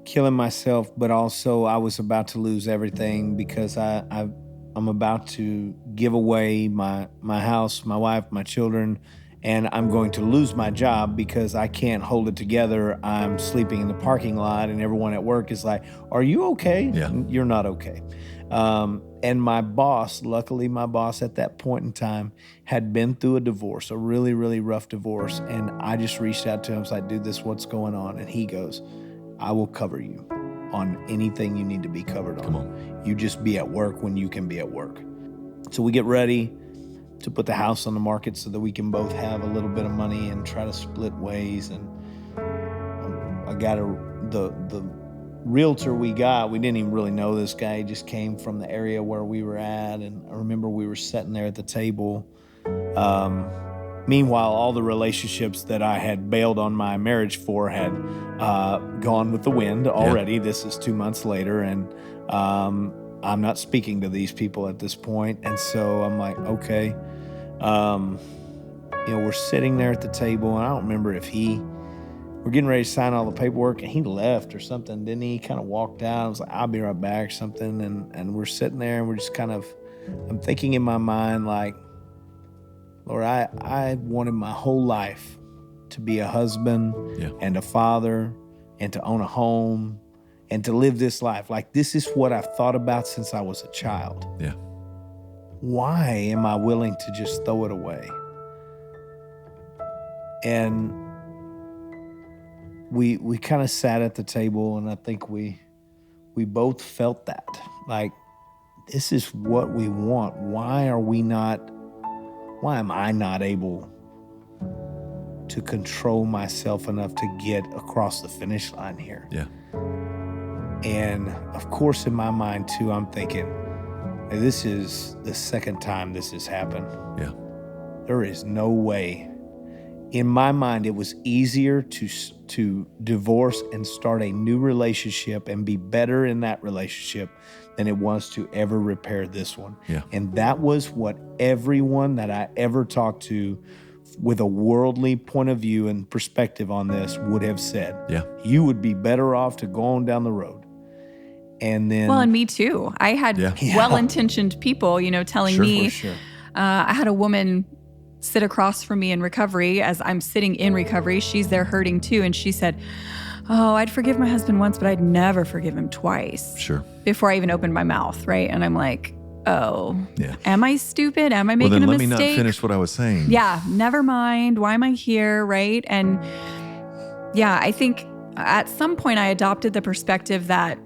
killing myself, but also I was about to lose everything because I'm about to give away my house, my wife, my children, and I'm going to lose my job because I can't hold it together. I'm sleeping in the parking lot and everyone at work is like, are you okay? Yeah. You're not okay. And my boss, luckily my boss at that point in time had been through a divorce, a really, really rough divorce. And I just reached out to him. I was like, dude, this is what's going on. And he goes, I will cover you on anything you need to be covered on. Come on. You just be at work when you can be at work. So we get ready to put the house on the market so that we can both have a little bit of money and try to split ways. And I got the realtor we didn't even really know this guy. He just came from the area where we were at. And I remember we were sitting there at the table. Meanwhile, all the relationships that I had bailed on my marriage for had gone with the wind already. Yeah. This is 2 months later. And I'm not speaking to these people at this point. And so I'm like, okay. We're sitting there at the table, and I don't remember if we're getting ready to sign all the paperwork, and he left or something, didn't he? He kind of walked out. I was like, I'll be right back or something. And we're sitting there, and we're just kind of, I'm thinking in my mind, like, Lord, I wanted my whole life to be a husband and a father and to own a home and to live this life. Like, this is what I've thought about since I was a child. Yeah. Why am I willing to just throw it away? And we kind of sat at the table, and I think we both felt that. Like, this is what we want. Why am I not able to control myself enough to get across the finish line here? Yeah. And of course, in my mind too, I'm thinking, hey, this is the second time this has happened. Yeah. There is no way. In my mind, it was easier to divorce and start a new relationship and be better in that relationship than it was to ever repair this one. Yeah. And that was what everyone that I ever talked to with a worldly point of view and perspective on this would have said. Yeah. You would be better off to go on down the road. And then... Well, and me too. I had well-intentioned people, telling me, I had a woman sit across from me in recovery as I'm sitting in recovery. She's there hurting too. And she said, "Oh, I'd forgive my husband once, but I'd never forgive him twice." Sure. Before I even opened my mouth, right? And I'm like, oh, Yeah. am I stupid? Am I Well, making then a let mistake? me not finish what I was saying. Yeah, never mind. Why am I here, right? And yeah, I think at some point I adopted the perspective that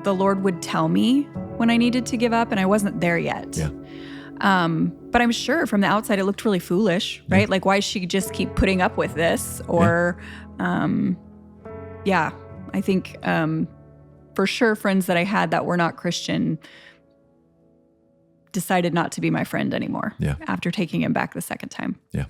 the Lord would tell me when I needed to give up, and I wasn't there yet. Yeah. But I'm sure from the outside it looked really foolish, right? Yeah. Like, why does she just keep putting up with this? Or, yeah, I think for sure friends that I had that were not Christian decided not to be my friend anymore after taking him back the second time. Yeah.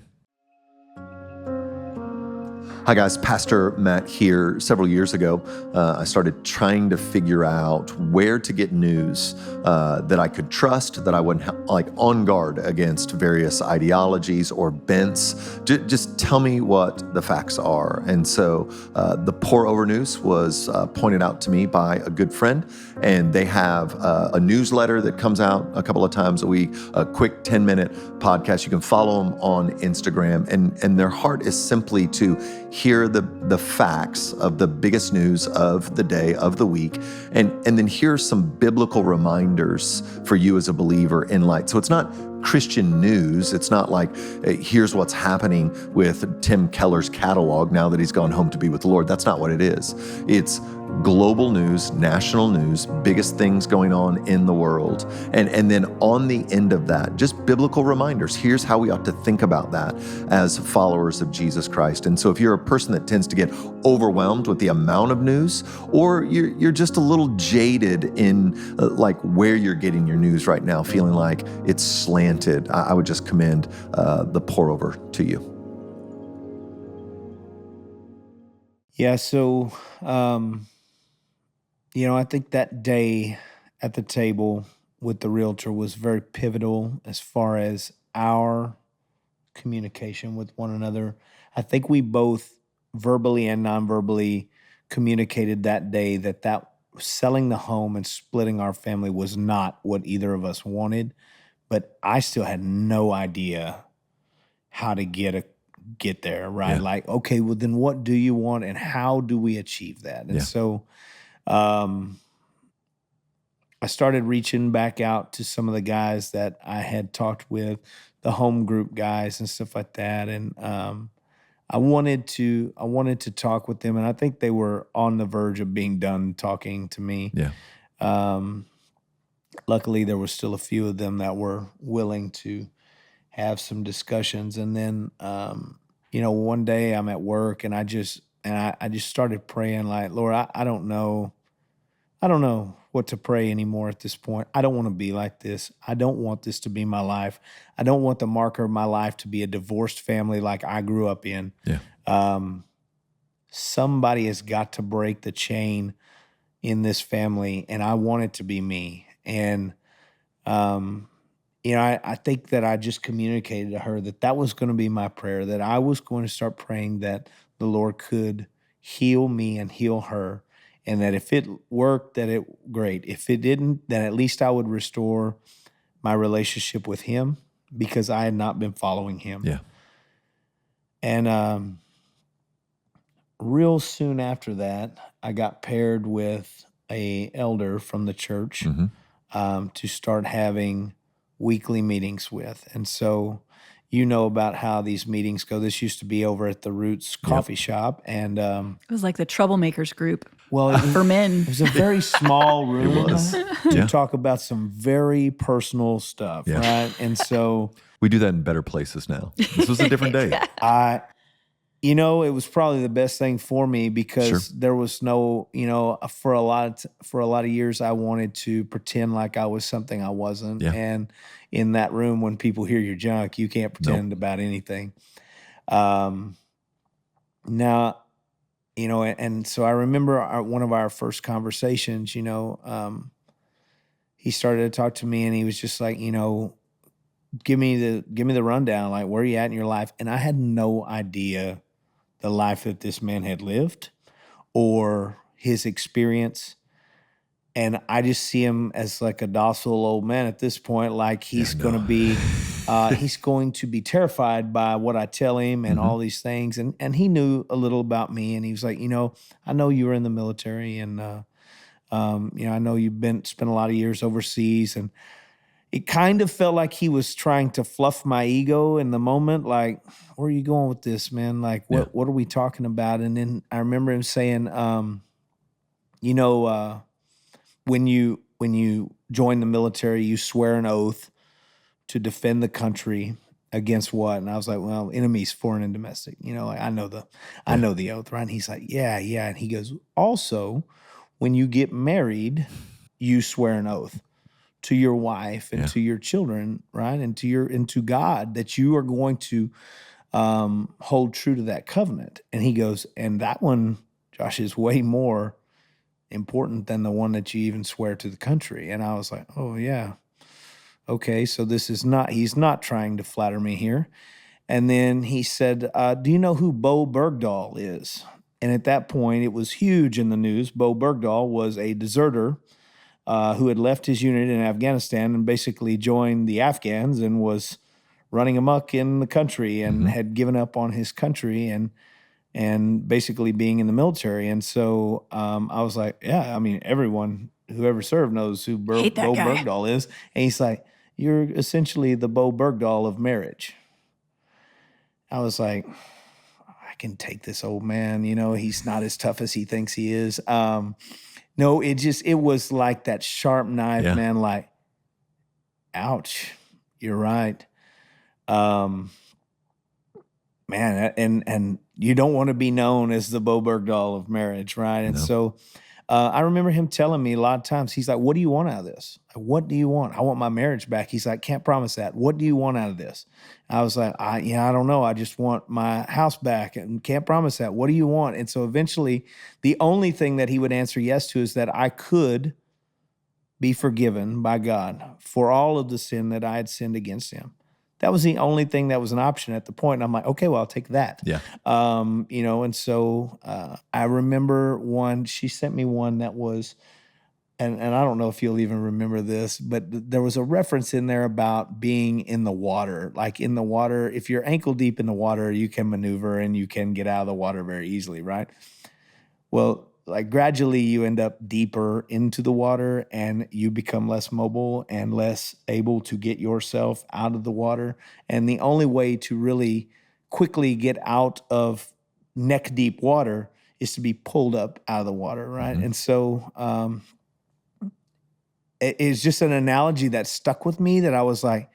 Hi guys, Pastor Matt here. Several years ago, I started trying to figure out where to get news that I could trust, that I wouldn't on guard against various ideologies or bents. Just tell me what the facts are. And so the Pour Over News was pointed out to me by a good friend, and they have a newsletter that comes out a couple of times a week, a quick 10-minute podcast. You can follow them on Instagram, and their heart is simply to hear the facts of the biggest news of the day, of the week, and then hear some biblical reminders for you as a believer in light. So it's not Christian news. It's not like, here's what's happening with Tim Keller's catalog now that he's gone home to be with the Lord. That's not what it is. It's global news, national news, biggest things going on in the world. And then on the end of that, just biblical reminders. Here's how we ought to think about that as followers of Jesus Christ. And so if you're a person that tends to get overwhelmed with the amount of news, or you're just a little jaded in like where you're getting your news right now, feeling like it's slanted, I would just commend the Pour Over to you. Yeah, so, I think that day at the table with the realtor was very pivotal as far as our communication with one another. I think we both verbally and non-verbally communicated that day that selling the home and splitting our family was not what either of us wanted, but I still had no idea how to get there, right? Yeah. Like, okay, well then what do you want and how do we achieve that? And so I started reaching back out to some of the guys that I had talked with, the home group guys and stuff like that. And I wanted to talk with them, and I think they were on the verge of being done talking to me. Yeah. Luckily, there were still a few of them that were willing to have some discussions. And then, one day I'm at work, and I just started praying like, Lord, I don't know what to pray anymore at this point. I don't want to be like this. I don't want this to be my life. I don't want the marker of my life to be a divorced family like I grew up in. Yeah. Somebody has got to break the chain in this family, and I want it to be me. And, I think that I just communicated to her that was going to be my prayer, that I was going to start praying that the Lord could heal me and heal her. And that if it worked, great. If it didn't, then at least I would restore my relationship with him because I had not been following him. Yeah. And real soon after that, I got paired with a elder from the church to start having weekly meetings with. And so about how these meetings go. This used to be over at the Roots coffee shop. And it was like the troublemakers group. Well, for men. It was a very small room It was. to talk about some very personal stuff, right? And so we do that in better places now. This was a different day. It was probably the best thing for me because there was no, for a lot of years I wanted to pretend like I was something I wasn't. Yeah. And in that room, when people hear your junk, you can't pretend about anything. Now, and so I remember one of our first conversations, he started to talk to me and he was just like, give me the rundown, like where are you at in your life? And I had no idea the life that this man had lived or his experience. And I just see him as like a docile old man at this point, like he's going to be He's going to be terrified by what I tell him and all these things. And he knew a little about me, and he was like, I know you were in the military, and I know you've spent a lot of years overseas, and it kind of felt like he was trying to fluff my ego in the moment. Like, where are you going with this, man? Like, what are we talking about? And then I remember him saying, when you join the military, you swear an oath to defend the country against what? And I was like, well, enemies, foreign and domestic. I know the oath, right? And he's like, yeah. And he goes, also, when you get married, you swear an oath to your wife and to your children, right? And to God, that you are going to hold true to that covenant. And he goes, and that one, Josh, is way more important than the one that you even swear to the country. And I was like, oh yeah. Okay, so he's not trying to flatter me here. And then he said, do you know who Bo Bergdahl is? And at that point, it was huge in the news. Bo Bergdahl was a deserter who had left his unit in Afghanistan and basically joined the Afghans and was running amok in the country and had given up on his country and basically being in the military. And so I was like, yeah, I mean, everyone who ever served knows who Bo Bergdahl is. And he's like, you're essentially the Bo Bergdahl of marriage. I was like, I can take this old man. He's not as tough as he thinks he is. No, it was like that sharp knife, man, like, ouch, you're right. Man, and you don't want to be known as the Bo Bergdahl of marriage, right? And so I remember him telling me a lot of times, he's like, what do you want out of this? What do you want? I want my marriage back. He's like, can't promise that. What do you want out of this? I was like, I don't know. I just want my house back and can't promise that. What do you want? And so eventually the only thing that he would answer yes to is that I could be forgiven by God for all of the sin that I had sinned against him. That was the only thing that was an option at the point. And I'm like, okay, well, I'll take that. Yeah. And so I remember she sent me one that was, and I don't know if you'll even remember this, but there was a reference in there about being in the water. Like in the water, if you're ankle deep in the water, you can maneuver and you can get out of the water very easily, right? Well, like gradually you end up deeper into the water and you become less mobile and less able to get yourself out of the water. And the only way to really quickly get out of neck deep water is to be pulled up out of the water, right? And so it's just an analogy that stuck with me, that I was like,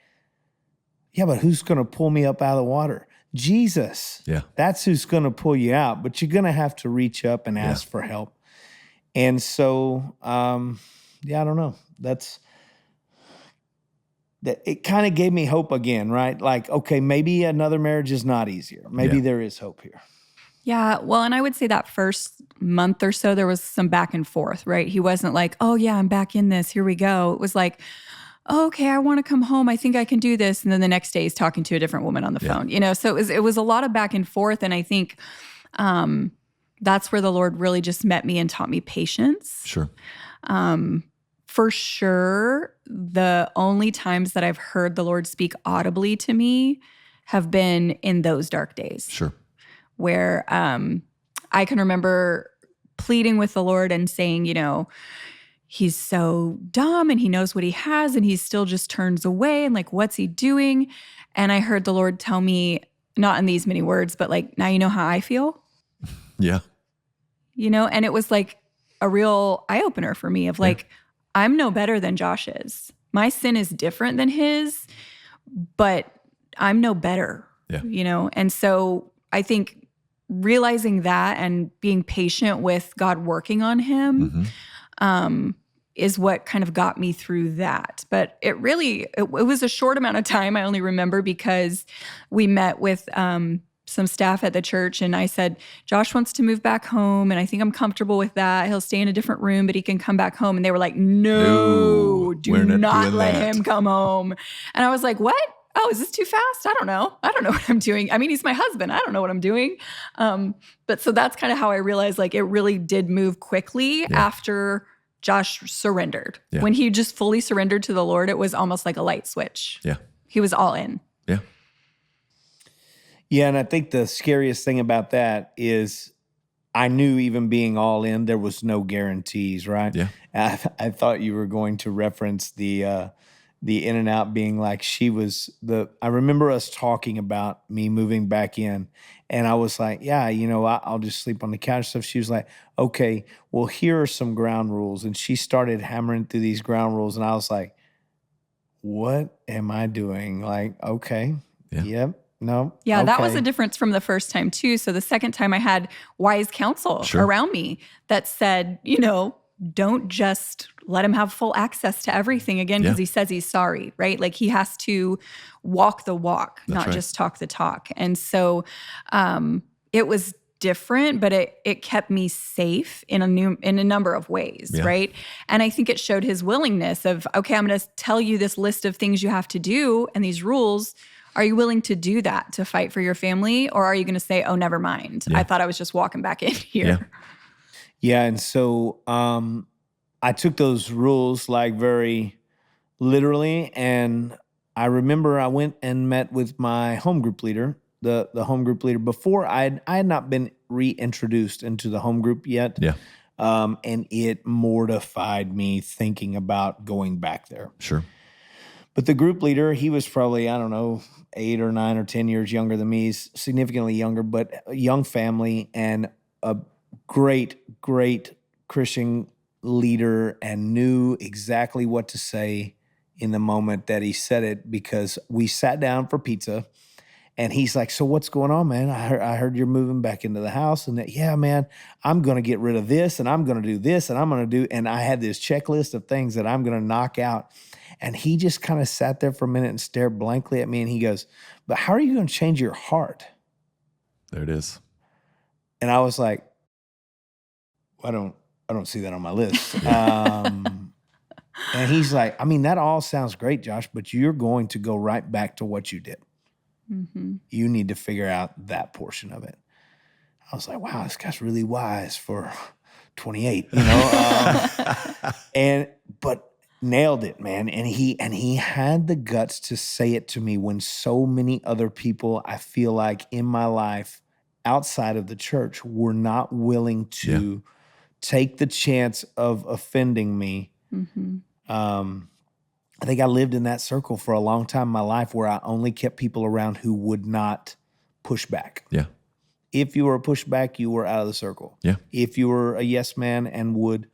yeah, but who's going to pull me up out of the water? Jesus. Yeah. That's who's going to pull you out, but you're going to have to reach up and ask for help. And so, I don't know. It kind of gave me hope again, right? Like, okay, maybe another marriage is not easier. Maybe there is hope here. Yeah. Well, and I would say that first month or so, there was some back and forth, right? He wasn't like, oh yeah, I'm back in this. Here we go. It was like, oh, okay, I want to come home. I think I can do this. And then the next day he's talking to a different woman on the phone, So it was a lot of back and forth. And I think that's where the Lord really just met me and taught me patience. Sure. For sure, the only times that I've heard the Lord speak audibly to me have been in those dark days. Sure. Where I can remember pleading with the Lord and saying, he's so dumb and he knows what he has and he still just turns away and like, what's he doing? And I heard the Lord tell me, not in these many words, but like, now you know how I feel. Yeah. And it was like a real eye-opener for me of like, I'm no better than Josh is. My sin is different than his, but I'm no better, And so I think realizing that and being patient with God working on him, is what kind of got me through that. But it was a short amount of time. I only remember because we met with some staff at the church and I said, Josh wants to move back home and I think I'm comfortable with that. He'll stay in a different room, but he can come back home. And they were like, no, do not let him come home. And I was like, what? Oh, is this too fast? I don't know what I'm doing. I mean, he's my husband. I don't know what I'm doing. But so that's kind of how I realized like it really did move quickly after Josh surrendered. Yeah. When he just fully surrendered to the Lord, it was almost like a light switch. Yeah. He was all in. Yeah. Yeah, and I think the scariest thing about that is I knew even being all in, there was no guarantees, right? Yeah. I thought you were going to reference the in and out being like she was I remember us talking about me moving back in, and I was like, yeah, I'll just sleep on the couch and stuff. She was like, okay, well, here are some ground rules. And she started hammering through these ground rules, and I was like, what am I doing? Like, okay, Yeah. yep, no, Yeah, that was okay. a difference from the first time too. So the second time I had wise counsel Sure. around me that said, don't just let him have full access to everything again because Yeah. he says he's sorry, right? Like he has to walk the walk, not right. just talk the talk. And so it was different, but it kept me safe in a number of ways, Yeah. right? And I think it showed his willingness of, okay, I'm going to tell you this list of things you have to do and these rules. Are you willing to do that to fight for your family? Or are you going to say, oh, never mind. Yeah. I thought I was just walking back in here. Yeah. Yeah, and so I took those rules like very literally, and I remember I went and met with my home group leader, the home group leader. Before I had not been reintroduced into the home group yet, Yeah. and it mortified me thinking about going back there. Sure. But the group leader, he was probably, I don't know, 8 or 9 or 10 years younger than me. He's significantly younger, but a young family and a great Christian leader, and knew exactly what to say in the moment that he said it, because we sat down for pizza and he's like, so what's going on, man? I heard you're moving back into the house. And that, yeah, man, I'm going to get rid of this and I'm going to do this and I'm going to do, and I had this checklist of things that I'm going to knock out. And he just kind of sat there for a minute and stared blankly at me. And he goes, but how are you going to change your heart? There it is. And I was like, I don't see that on my list. And he's like, I mean, that all sounds great, Josh, but you're going to go right back to what you did. Mm-hmm. You need to figure out that portion of it. I was like, wow, this guy's really wise for 28, but nailed it, man. And he had the guts to say it to me when so many other people, I feel like in my life outside of the church, were not willing to take the chance of offending me. Mm-hmm. I think I lived in that circle for a long time in my life where I only kept people around who would not push back. Yeah. If you were a pushback, you were out of the circle. Yeah. If you were a yes man and would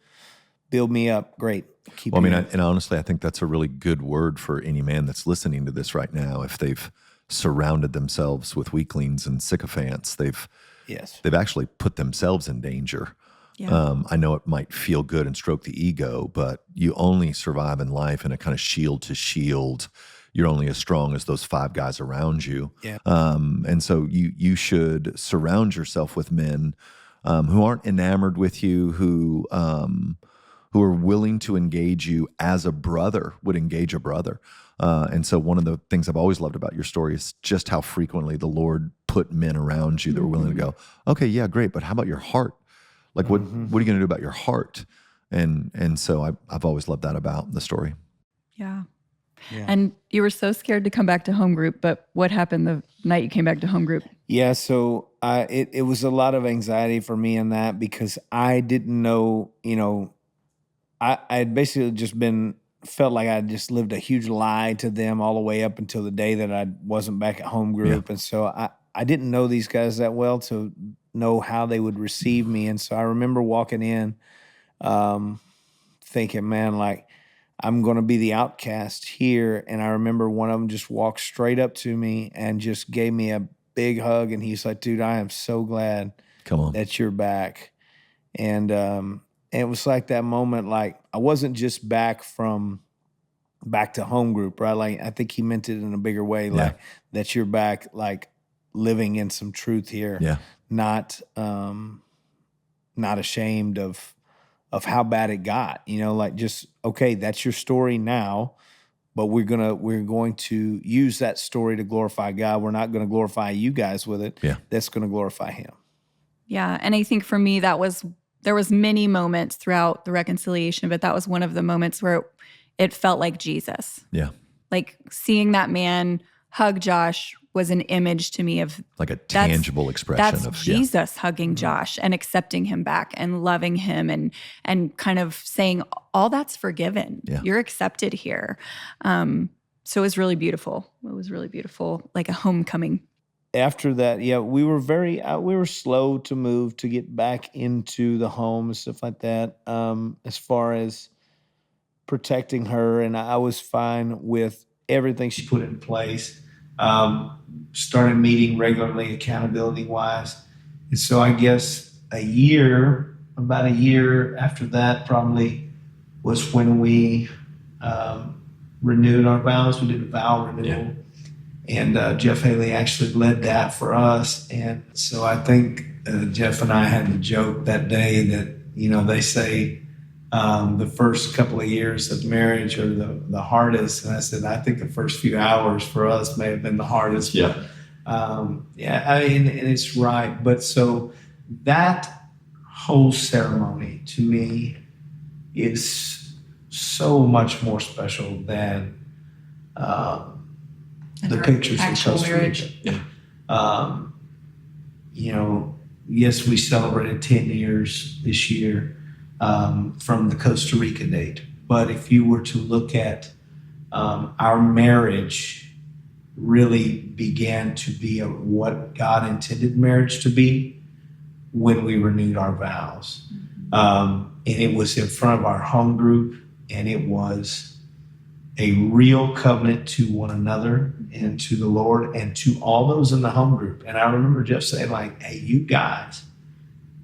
build me up, great. Keep Well, I me mean, in. and honestly, I think that's a really good word for any man that's listening to this right now. If they've surrounded themselves with weaklings and sycophants, they've Yes. actually put themselves in danger. Yeah. I know it might feel good and stroke the ego, but you only survive in life in a kind of shield to shield. You're only as strong as those 5 guys around you. Yeah. And so you should surround yourself with men who aren't enamored with you, who are willing to engage you as a brother would engage a brother. And so one of the things I've always loved about your story is just how frequently the Lord put men around you that were willing to go, okay, yeah, great, but how about your heart? Like, what are you going to do about your heart? And so I've always loved that about the story. Yeah. Yeah. And you were so scared to come back to home group, but what happened the night you came back to home group? Yeah, so it was a lot of anxiety for me in that, because I didn't know, I had basically just felt like I just lived a huge lie to them all the way up until the day that I wasn't back at home group. Yeah. And so I didn't know these guys that well to know how they would receive me. And so I remember walking in thinking, man, like, I'm going to be the outcast here. And I remember one of them just walked straight up to me and just gave me a big hug. And he's like, dude, I am so glad Come on. that you're back. And it was like that moment, like I wasn't just back to home group, right? Like I think he meant it in a bigger way, like that you're back, like living in some truth here, not ashamed of how bad it got, like just, okay, that's your story now, but we're going to use that story to glorify God. We're not going to glorify you guys with it. Yeah. That's going to glorify him. Yeah. And I think for me, there was many moments throughout the reconciliation, but that was one of the moments where it felt like Jesus. Yeah. Like seeing that man hug Josh was an image to me of like a tangible expression that's of Jesus hugging Josh and accepting him back and loving him and kind of saying all that's forgiven. Yeah. You're accepted here. So it was really beautiful. It was really beautiful, like a homecoming. After that, we were slow to move to get back into the home and stuff like that. As far as protecting her, and I was fine with everything she put in place. Started meeting regularly, accountability wise, and so I guess about a year after that, probably was when we renewed our vows. We did a vow renewal. And Jeff Haley actually led that for us. And so I think Jeff and I had the joke that day that, they say the first couple of years of marriage are the hardest. And I said, I think the first few hours for us may have been the hardest. Yeah. And it's right. But so that whole ceremony to me is so much more special than the pictures in Costa Rica. Yeah. Yes, we celebrated 10 years this year from the Costa Rica date. But if you were to look at our marriage really began to be what God intended marriage to be when we renewed our vows. And it was in front of our home group, and it was a real covenant to one another and to the Lord and to all those in the home group. And I remember Jeff saying, like, hey, you guys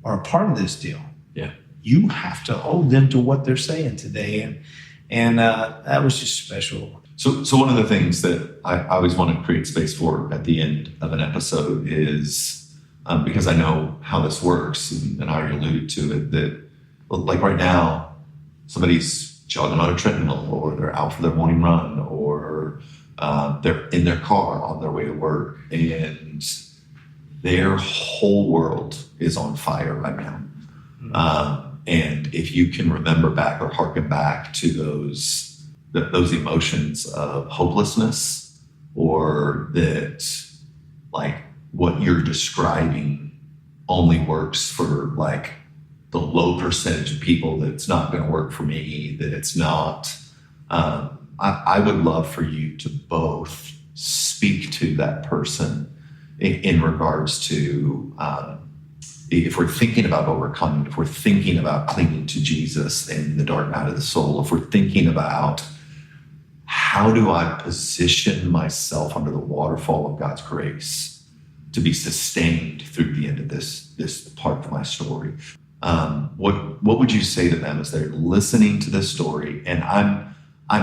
are a part of this deal. Yeah. You have to hold them to what they're saying today. And that was just special. So one of the things that I always want to create space for at the end of an episode is, because I know how this works, and I already alluded to it, that like right now, somebody's jogging on a treadmill, or they're out for their morning run, or they're in their car on their way to work, and their whole world is on fire right now. And if you can remember back or harken back to those emotions of hopelessness, or that like what you're describing only works for like the low percentage of people, that it's not going to work for me, that it's not. I would love for you to both speak to that person in regards to if we're thinking about overcoming, if we're thinking about clinging to Jesus in the dark night of the soul, if we're thinking about how do I position myself under the waterfall of God's grace to be sustained through the end of this part of my story. What would you say to them as they're listening to this story? And I'm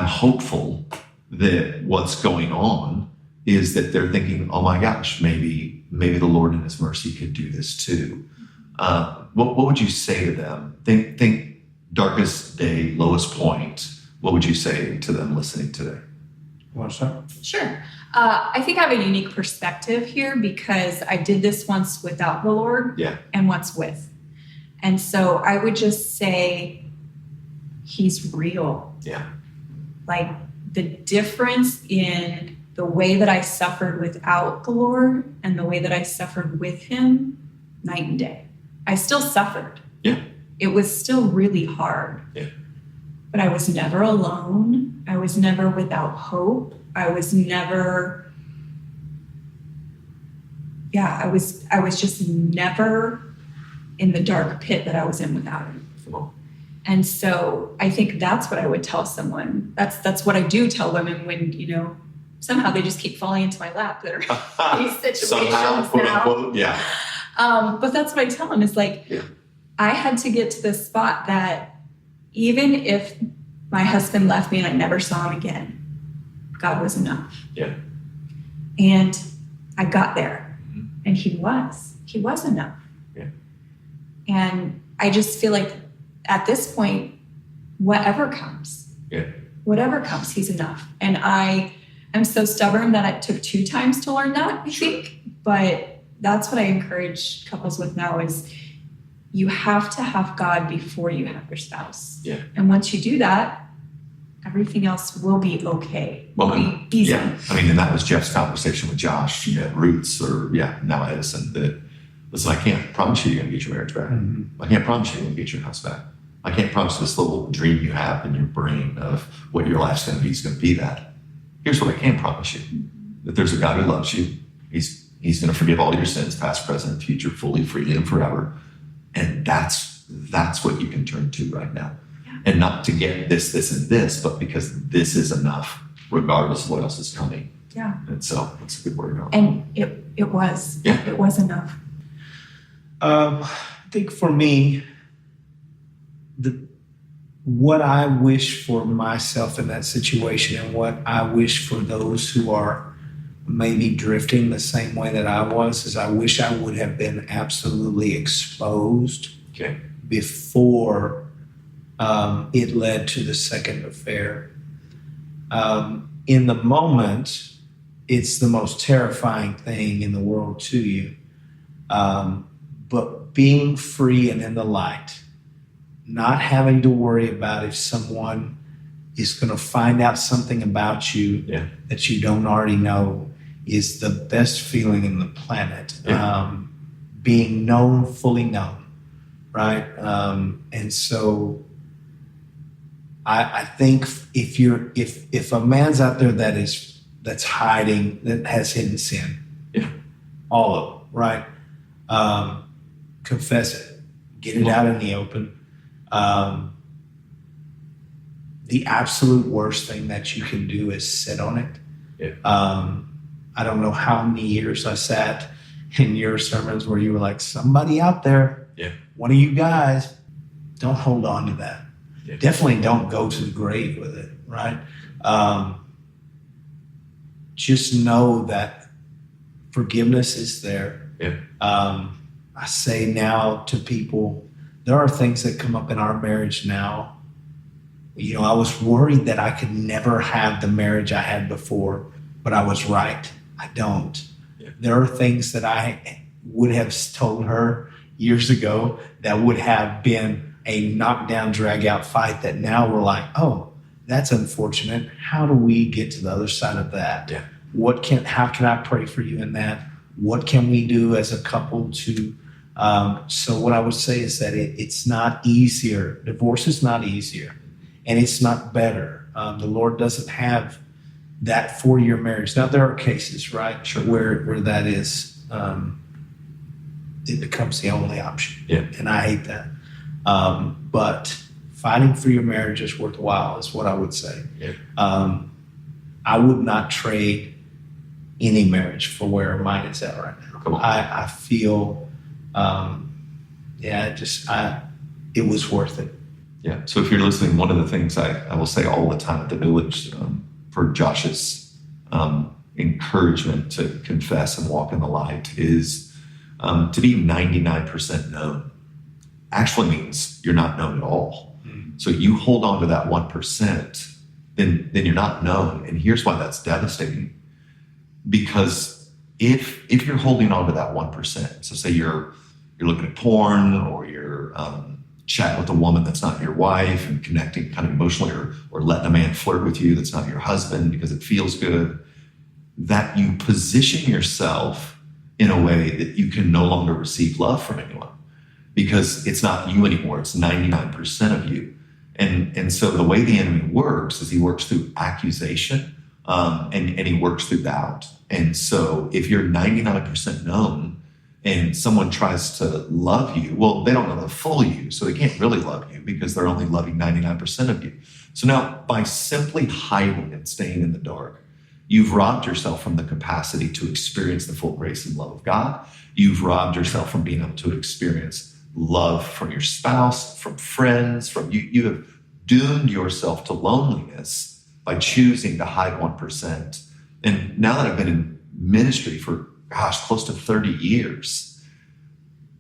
hopeful that what's going on is that they're thinking, oh my gosh, maybe the Lord in His mercy could do this too. What would you say to them? Think darkest day, lowest point. What would you say to them listening today? You want to start? Sure. I think I have a unique perspective here because I did this once without the Lord and once with. And so I would just say He's real. Yeah. Like the difference in the way that I suffered without the Lord and the way that I suffered with Him, night and day. I still suffered. Yeah. It was still really hard. Yeah. But I was never alone. I was never without hope. I was never, I was just never in the dark pit that I was in without Him. And so I think that's what I would tell someone. That's what I do tell women when, somehow they just keep falling into my lap that are these situations somehow, quote now. unquote, yeah. But that's what I tell them is like, I had to get to this spot that even if my husband left me and I never saw him again, God was enough. Yeah. And I got there, and He was enough. Yeah. And I just feel like at this point, whatever comes, He's enough. And I am so stubborn that it took 2 times to learn that, I think. But that's what I encourage couples with now is you have to have God before you have your spouse. Yeah. And once you do that, everything else will be okay. Well, Will be easy. yeah. I mean, and that was Jeff's conversation with Josh at Roots, or now Edison, that, listen, I can't promise you you're going to get your marriage back. I can't promise you you're going to get your house back. I can't promise this little dream you have in your brain of what your life's going to be that. Here's what I can promise you, that there's a God who loves you. He's going to forgive all your sins, past, present, and future, fully, freely, and forever. And that's what you can turn to right now. And not to get this, and this, but because this is enough, regardless of what else is coming. Yeah. And so that's a good word. And it was. Yeah. It was enough. I think for me, what I wish for myself in that situation, and what I wish for those who are maybe drifting the same way that I was, is I wish I would have been absolutely exposed before it led to the second affair. In the moment, it's the most terrifying thing in the world to you. But being free and in the light, not having to worry about if someone is going to find out something about you that you don't already know, is the best feeling in the planet. Being known, fully known, right? And so I think if a man's out there that's hiding, that has hidden sin, all of them, right? Confess it, get it out in the open. The absolute worst thing that you can do is sit on it. I don't know how many years I sat in your sermons where you were like, somebody out there, one of you guys, don't hold on to that. Definitely don't go to the grave with it, right? Just know that forgiveness is there. I say now to people, there are things that come up in our marriage now. You know, I was worried that I could never have the marriage I had before, but I was right. I don't. There are things that I would have told her years ago that would have been a knockdown, drag out fight that now we're like, oh, that's unfortunate. How do we get to the other side of that? How can I pray for you in that? What can we do as a couple to, so what I would say is that it's not easier. Divorce is not easier, and it's not better. The Lord doesn't have that for your marriage. Now there are cases, right? Where that is, it becomes the only option. And I hate that. But fighting for your marriage is worthwhile, is what I would say. I would not trade any marriage for where mine is at right now. I feel, it was worth it. So if you're listening, one of the things I will say all the time at the Village, for Josh's encouragement to confess and walk in the light, is to be 99% known actually means you're not known at all. So you hold on to that 1%, then you're not known. And here's why that's devastating. Because if you're holding on to that 1%, so say you're looking at porn, or you're chatting with a woman that's not your wife and connecting kind of emotionally, or letting a man flirt with you that's not your husband because it feels good, that you position yourself in a way that you can no longer receive love from anyone, because it's not you anymore, it's 99% of you. And so the way the enemy works is he works through accusation, and he works through doubt. And so if you're 99% known and someone tries to love you, well, they don't know the full you, so they can't really love you because they're only loving 99% of you. So now, by simply hiding and staying in the dark, you've robbed yourself from the capacity to experience the full grace and love of God. You've robbed yourself from being able to experience love from your spouse, from friends, from you. You have doomed yourself to loneliness by choosing to hide 1%. And now that I've been in ministry for, close to 30 years,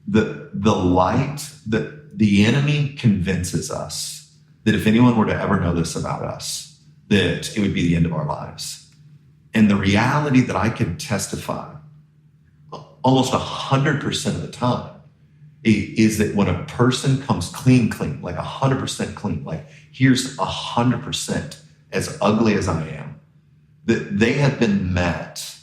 the light that the enemy convinces us that if anyone were to ever know this about us, that it would be the end of our lives. And the reality that I can testify almost 100% of the time is that when a person comes clean, like 100% clean, like here's 100% as ugly as I am, that they have been met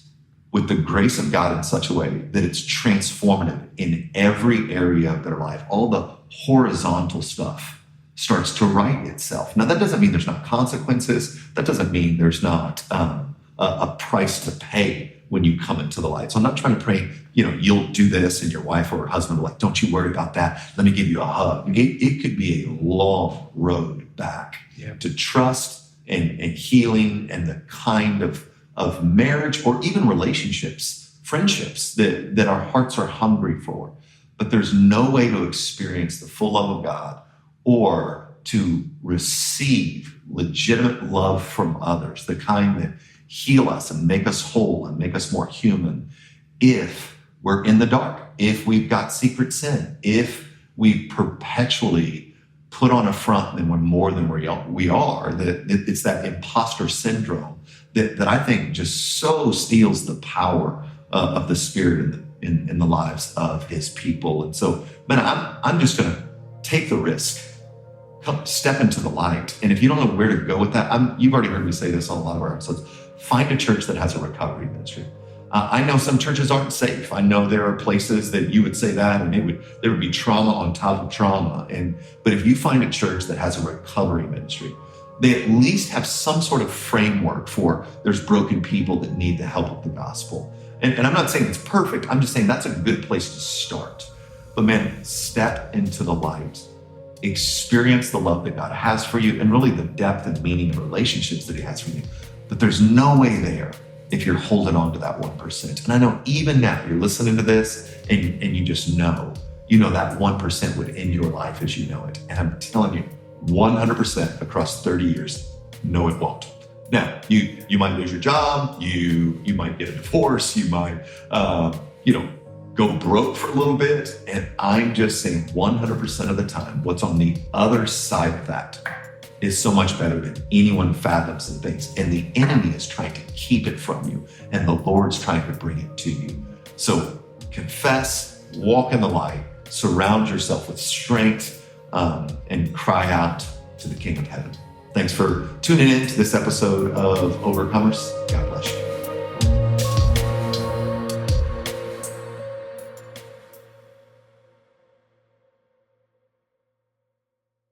with the grace of God in such a way that it's transformative in every area of their life. All the horizontal stuff starts to right itself. Now, that doesn't mean there's not consequences. That doesn't mean there's not a price to pay when you come into the light. So I'm not trying to pray, you'll do this, and your wife or husband will don't you worry about that. Let me give you a hug. It could be a long road back to trust and healing and the kind of marriage or even relationships, friendships that our hearts are hungry for. But there's no way to experience the full love of God or to receive legitimate love from others, the kind that heal us and make us whole and make us more human, if we're in the dark, if we've got secret sin, if we perpetually put on a front and we're more than we are, that it's that imposter syndrome that I think just so steals the power of the Spirit in the lives of His people. And so, man, I'm just going to take the risk. Step into the light. And if you don't know where to go with that, you've already heard me say this on a lot of our episodes. Find a church that has a recovery ministry. I know some churches aren't safe. I know there are places that you would say that, and there would be trauma on top of trauma. But if you find a church that has a recovery ministry, they at least have some sort of framework for there's broken people that need the help of the gospel. And I'm not saying it's perfect. I'm just saying that's a good place to start. But man, step into the light. Experience the love that God has for you and really the depth and meaning of relationships that He has for you. But there's no way there if you're holding on to that 1%. And I know even now you're listening to this and you just know that 1% would end your life as you know it. And I'm telling you, 100% across 30 years, no, it won't. Now, you might lose your job, you might get a divorce, you might, go broke for a little bit. And I'm just saying 100% of the time, what's on the other side of that is so much better than anyone fathoms and thinks. And the enemy is trying to keep it from you, and the Lord's trying to bring it to you. So confess, walk in the light, surround yourself with strength, and cry out to the King of Heaven. Thanks for tuning in to this episode of Overcomers. God